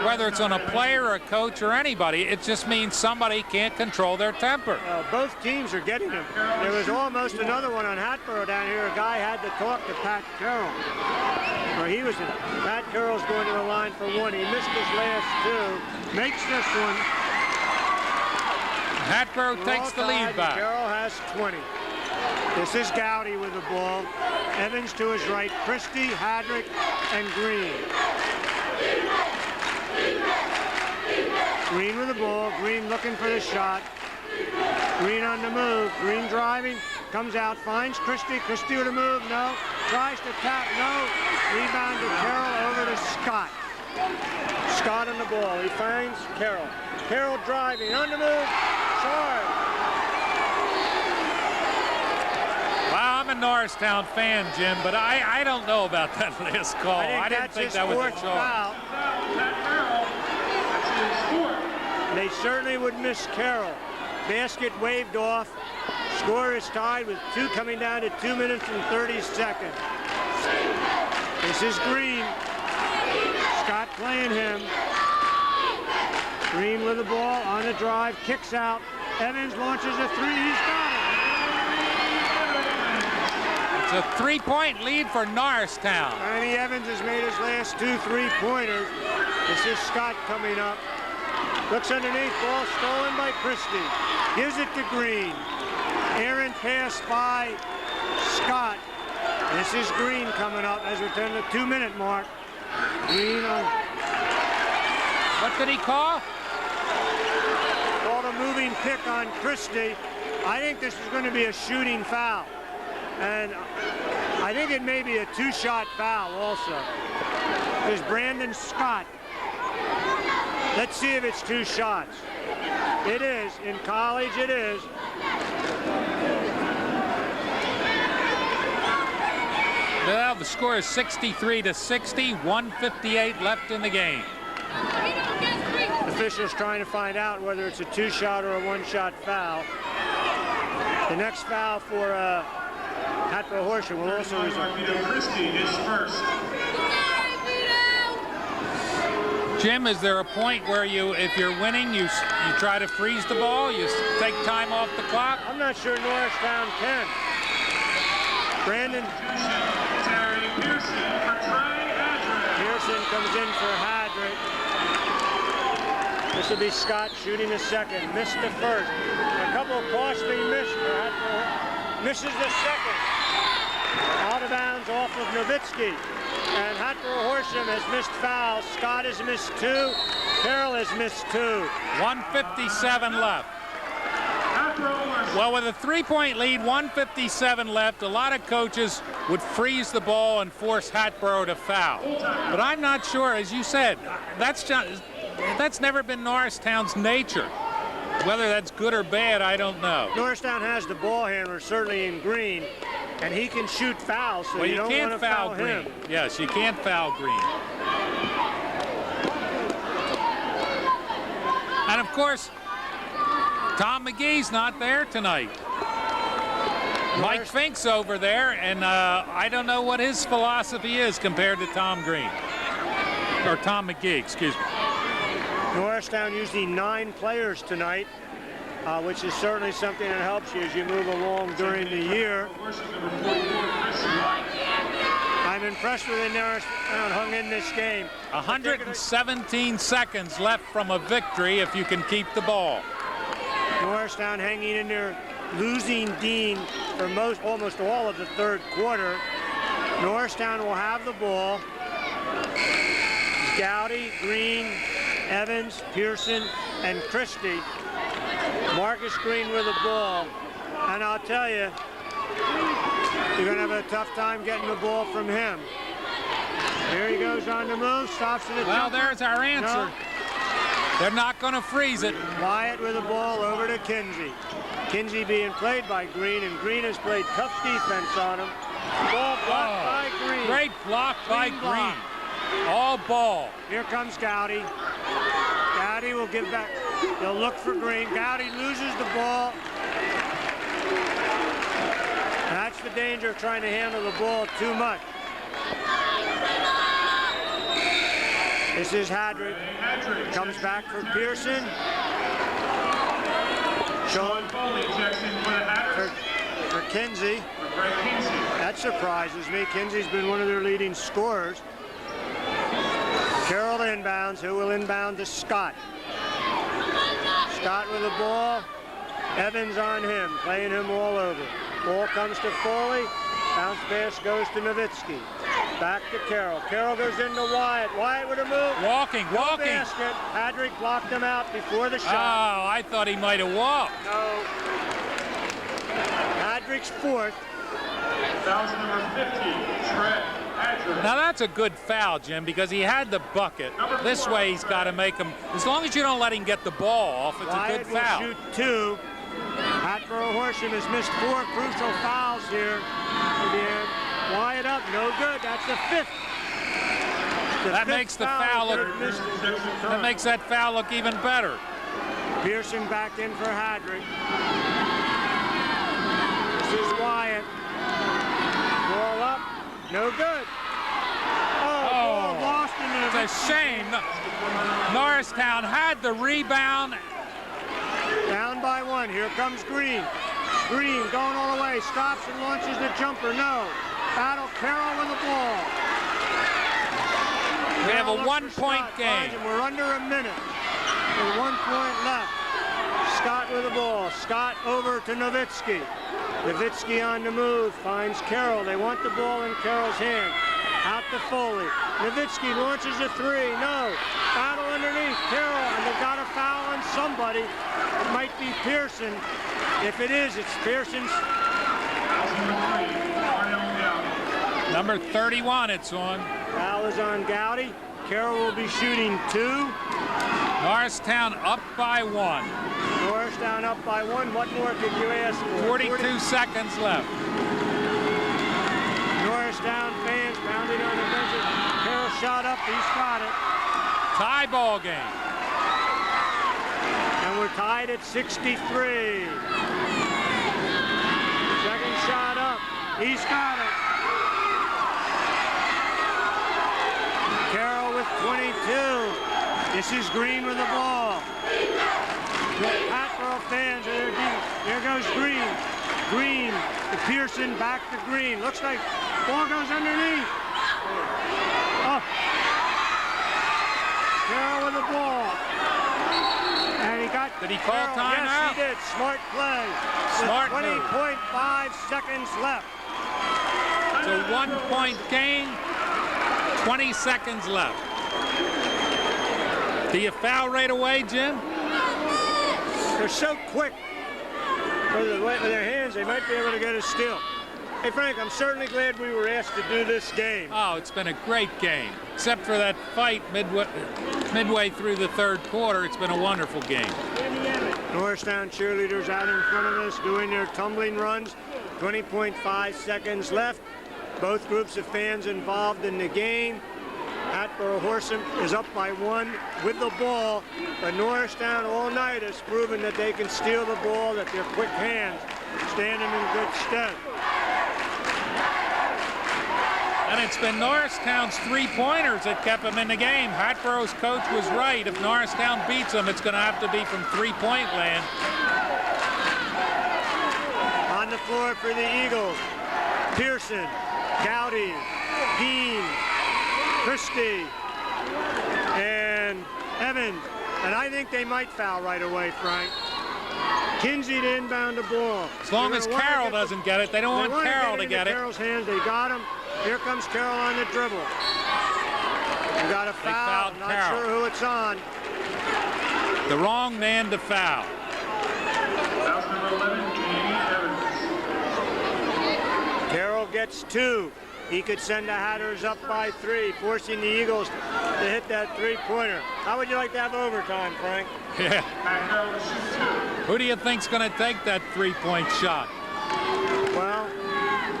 Whether it's on a player, or a coach, or anybody, it just means somebody can't control their temper. Both teams are getting them. There was almost another one on Hatboro down here. A guy had to talk to Pat Carroll. Or he was in it. Pat Carroll's going to the line for one. He missed his last two. Makes this one. Hatboro takes the lead back. Carroll has 20. This is Gowdy with the ball. Evans to his right. Christie, Hadrick, and Green. Green with the ball. Green looking for the shot. Green on the move. Green driving. Comes out. Finds Christie. Christie with a move. No. Tries to tap. No. Rebound to Carroll over to Scott. Scott on the ball. He finds Carroll. Carroll driving. On the move. Short. Well, I'm a Norristown fan, Jim, but I don't know about that last call. I didn't think that was a charge. They certainly would miss Carroll. Basket waved off. Score is tied with coming down to 2 minutes and 30 seconds. This is Green. Scott playing him. Green with the ball on the drive, kicks out. Evans launches a three. He's got it. It's a 3-point lead for Norristown. Ernie Evans has made his last 2 3-pointers. This is Scott coming up. Looks underneath, ball stolen by Christie. Gives it to Green. Errant pass by Scott. This is Green coming up as we turn the 2-minute mark. Green on. What did he call? Called a moving pick on Christie. I think this is going to be a shooting foul. And I think it may be a 2-shot foul also. is Brandon Scott. Let's see if it's 2 shots. It is. In college, it is. Well, the score is 63-60, 1:58 left in the game. Officials trying to find out whether it's a 2-shot or a 1-shot foul. The next foul for Hatboro Horsham will also result. Is first. Jim, is there a point where if you're winning, you try to freeze the ball, you take time off the clock? I'm not sure Norristown can. Brandon Pearson comes in for Hadrick. This will be Scott shooting the second. Missed the first. A couple of costly misses for Hatboro. Misses the second. Out of bounds off of Nowitzki. And Hatboro Horsham has missed fouls. Scott has missed 2. Carroll has missed 2. 1:57 left. Well, with a 3-point lead, 1:57 left, a lot of coaches would freeze the ball and force Hatboro to foul. But I'm not sure, as you said, that's never been Norristown's nature. Whether that's good or bad, I don't know. Norristown has the ball handler, certainly in Green, and he can shoot fouls, so well, you don't can't want to foul foul Green. him. Yes, you can't foul Green. And of course, Tom McGee's not there tonight. Mike Fink's over there, and I don't know what his philosophy is compared to Tom Green. Or Tom McGee, excuse me. Norristown using 9 players tonight, which is certainly something that helps you as you move along during the year. I'm impressed with the Norristown hung in this game. 117 seconds left from a victory if you can keep the ball. Norristown hanging in there, losing Dean for almost all of the 3rd quarter. Norristown will have the ball. Gowdy, Green, Evans, Pearson, and Christie. Marcus Green with the ball. And I'll tell you, you're going to have a tough time getting the ball from him. Here he goes on the move, stops in the Well, jumper. there's our answer. No. They're not going to freeze it. Wyatt with the ball over to Kinsey. Kinsey being played by Green, and Green has played tough defense on him. Ball blocked by Green. Great block by Clean block. Green. All ball. Here comes Gowdy. Gowdy will give back. They'll look for Green. Gowdy loses the ball. And that's the danger of trying to handle the ball too much. This is Hadrick. Comes back for Pearson. Sean Foley checks in for the Hatters. For Kinsey. That surprises me. Kinsey's been one of their leading scorers. Carroll inbounds, who will inbound to Scott. Scott with the ball. Evans on him, playing him all over. Ball comes to Foley. Bounce pass goes to Nowitzki. Back to Carroll. Carroll goes into Wyatt. Wyatt with a move. Walking. No basket. Hadrick blocked him out before the shot. Oh, I thought he might have walked. No. Hadrick's 4th. Fouls number 50, Trey Hadrick. Now that's a good foul, Jim, because he had the bucket. This way he's got to make him, as long as you don't let him get the ball off, it's Wyatt a good foul. will shoot 2. Hatboro Horsham has missed 4 crucial fouls here at the end. Wyatt up, no good. That's the 5th. That makes the foul look, that makes that foul look even better. Pearson back in for Hadrick. This is Wyatt. Ball up, no good. Ball lost into the... It's a shame. Norristown had the rebound. Down by 1. Here comes Green. Green going all the way. Stops and launches the jumper. No. Battle Carroll with the ball. We have a 1-point game. And we're under a minute. With 1 point left. Scott with the ball. Scott over to Nowitzki. Nowitzki on the move. Finds Carroll. They want the ball in Carroll's hand. Out to Foley. Nowitzki launches a 3. No. Battle underneath. Carroll. And they've got a foul on somebody. It might be Pearson. If it is, it's Pearson's. Number 3, Number 31 it's on. Foul is on Gowdy. Carroll will be shooting 2. Norristown up by 1. Norristown up by 1. What more could you ask for? 42 seconds left. Norristown fans pounding on the benches. Carroll shot up. He's got it. Tie ball game. And we're tied at 63. Second shot up. He's got it. Carroll with 22. This is Green with the ball. The Hatboro fans are there. There goes Green. Green to Pearson, back to Green. Looks like ball goes underneath. Oh. Carroll with the ball. And he got. Did he call Carroll. timeout? Yes, he did. Smart play. Smart with move. 20.5 seconds left. It's a 1-point game. 20 seconds left. Do you foul right away, Jim? They're so quick with their hands, they might be able to get a steal. Hey, Frank, I'm certainly glad we were asked to do this game. Oh, it's been a great game. Except for that fight midway through the third quarter, it's been a wonderful game. Norristown cheerleaders out in front of us doing their tumbling runs. 20.5 seconds left. Both groups of fans involved in the game. Hatboro Horsham is up by 1 with the ball, but Norristown all night has proven that they can steal the ball, that their quick hands stand them in good stead. And it's been Norristown's three-pointers that kept them in the game. Hatboro's coach was right. If Norristown beats them, it's going to have to be from three-point land. On the floor for the Eagles, Pearson, Gowdy, Dean, Christie, and Evans. And I think they might foul right away, Frank. Kinsey to inbound the ball. As long as Carroll doesn't get it, they don't want Carroll to get it. Carroll's hands, they got him. Here comes Carroll on the dribble. We got a foul. I'm not sure who it's on. The wrong man to foul. Foul number 11, Evans. Carroll gets 2. He could send the Hatters up by 3, forcing the Eagles to hit that three-pointer. How would you like to have overtime, Frank? Yeah. And Carroll will shoot 2. Who do you think's going to take that three-point shot? Well,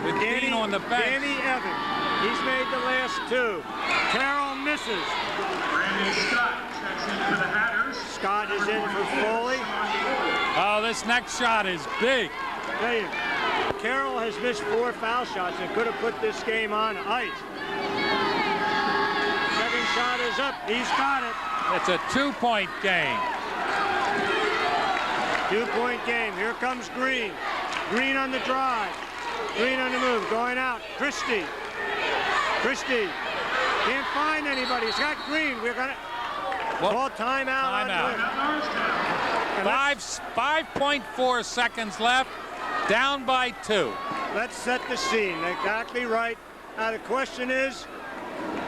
With Dean on the bench. Danny Evans. He's made the last 2. Carroll misses. Brandon Scott checks in for the Hatters. Scott is in for Foley. Oh, this next shot is big. Tell you, Carroll has missed 4 foul shots and could have put this game on ice. Second shot is up. He's got it. It's a 2-point game. 2-point game. Here comes Green. Green on the drive. Green on the move. Going out. Christie. Christie. Can't find anybody. He's got Green. We're going to call timeout. Timeout. 5.4 seconds left. Down by 2. Let's set the scene. Exactly right. Now the question is,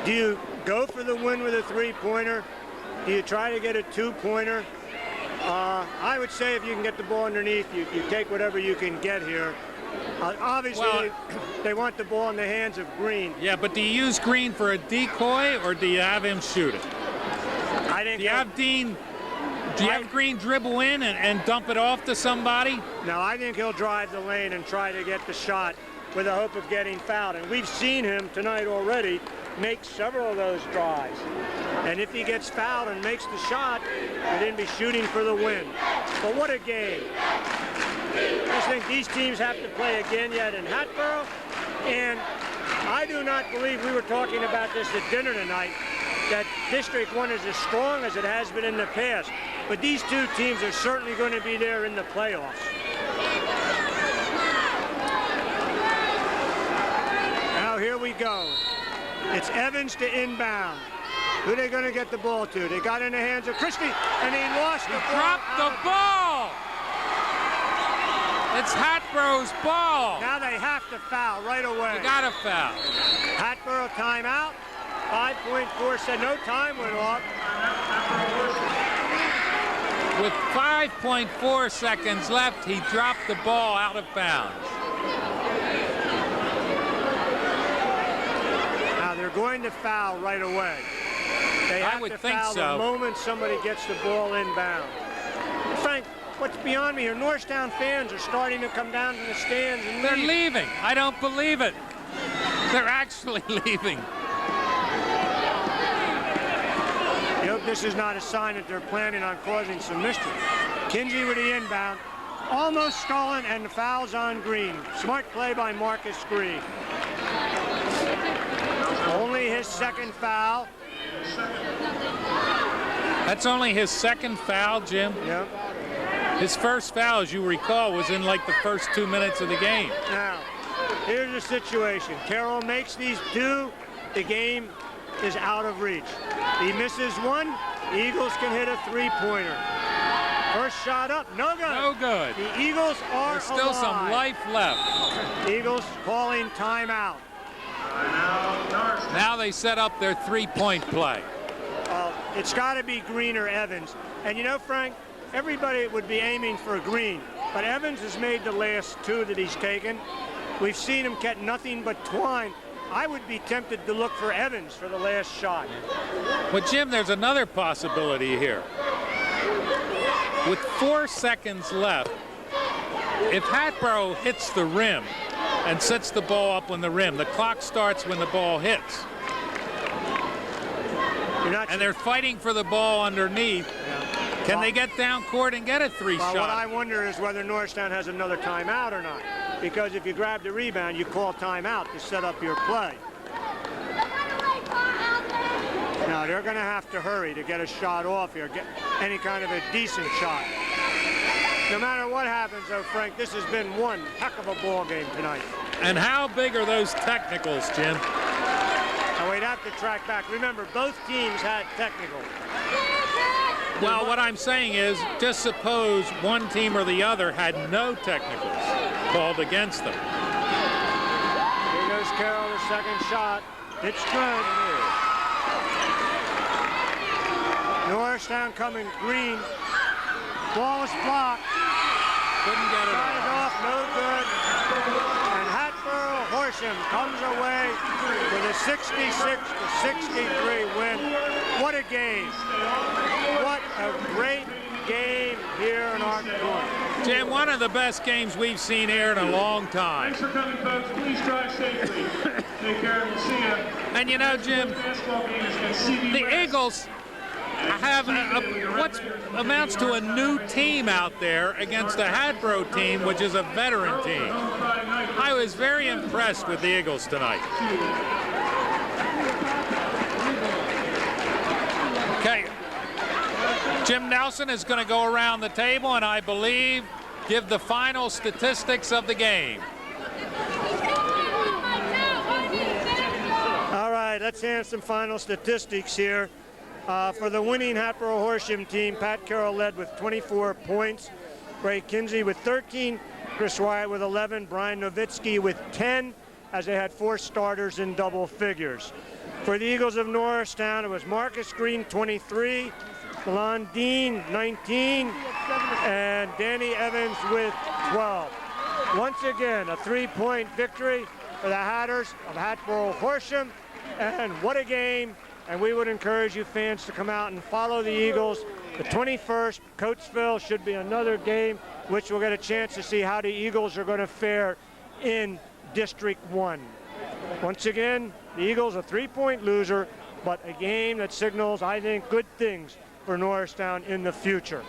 do you go for the win with a three-pointer? Do you try to get a two-pointer? I would say if you can get the ball underneath, you take whatever you can get here. Obviously, they want the ball in the hands of Green. Yeah, but do you use Green for a decoy, or do you have him shoot it? I think. Do you have Dean? Do you have Green dribble in and dump it off to somebody? No, I think he'll drive the lane and try to get the shot with the hope of getting fouled. And we've seen him tonight already make several of those drives. And if he gets fouled and makes the shot, he'll then be shooting for the win. But what a game. I just think these teams have to play again yet in Hatboro. And I do not believe, we were talking about this at dinner tonight, that District 1 is as strong as it has been in the past. But these two teams are certainly going to be there in the playoffs. Now here we go. It's Evans to inbound. Who are they going to get the ball to? They got in the hands of Christie, and he lost the ball. Dropped the ball! It's Hatboro's ball. Now they have to foul right away. You got to foul. Hatboro timeout. 5.4 said no time went off. With 5.4 seconds left, he dropped the ball out of bounds. Now they're going to foul right away. They have would to think foul so. the moment somebody gets the ball inbound. Frank, what's beyond me here, Norristown fans are starting to come down from the stands and They're leave. leaving. I don't believe it. They're actually leaving. You hope this is not a sign that they're planning on causing some mischief. Kinsey with the inbound. Almost stolen, and the foul's on Green. Smart play by Marcus Green. Only his second foul. That's only his second foul, Jim. Yep. His first foul, as you recall, was in like the first 2 minutes of the game. Now, here's the situation. Carroll makes these two. The game is out of reach. He misses one. The Eagles can hit a three-pointer. First shot up, no good. No good. The Eagles are There's still some alive. life left. Eagles calling timeout. Now they set up their three-point play. It's got to be Green or Evans. And you know, Frank, everybody would be aiming for Green, but Evans has made the last two that he's taken. We've seen him get nothing but twine. I would be tempted to look for Evans for the last shot. But Jim, there's another possibility here. With 4 seconds left, if Hatboro hits the rim and sets the ball up on the rim, the clock starts when the ball hits. And they're fighting for the ball underneath. Yeah. Can they get down court and get a three-shot? Well, what I wonder is whether Norristown has another timeout or not. Because if you grab the rebound, you call timeout to set up your play. Now, they're going to have to hurry to get a shot off here, get any kind of a decent shot. No matter what happens, though, Frank, this has been one heck of a ball game tonight. And how big are those technicals, Jim? Now, we'd have to track back. Remember, both teams had technical. Well, what I'm saying is, just suppose one team or the other had no technicals called against them. Here goes Carroll, the second shot. It's good. Norristown coming, Green. Ball is blocked. Couldn't get it Shot is off. off, no good. And Hatboro Horsham comes away with a 66-63 win. What a game. What a great game here in our corner. Jim, one of the best games we've seen here in a long time. Thanks for coming, folks. Please drive safely. Take care. We'll see you. And you know, Jim, Basketball game is against CB the West. Eagles have what amounts to a new team out there against a Hatboro team, which is a veteran team. I was very impressed with the Eagles tonight. Okay, Jim Nelson is going to go around the table and I believe give the final statistics of the game. All right, let's have some final statistics here. For the winning Hatboro Horsham team, Pat Carroll led with 24 points. Ray Kinsey with 13, Chris Wyatt with 11, Brian Nowitzki with 10, as they had 4 starters in double figures. For the Eagles of Norristown, it was Marcus Green, 23, Milan Dean, 19, and Danny Evans with 12. Once again, a 3-point victory for the Hatters of Hatboro Horsham, and what a game. And we would encourage you fans to come out and follow the Eagles. The 21st, Coatesville, should be another game, which we'll get a chance to see how the Eagles are going to fare in District 1. Once again, the Eagles a 3-point loser, but a game that signals, I think, good things for Norristown in the future.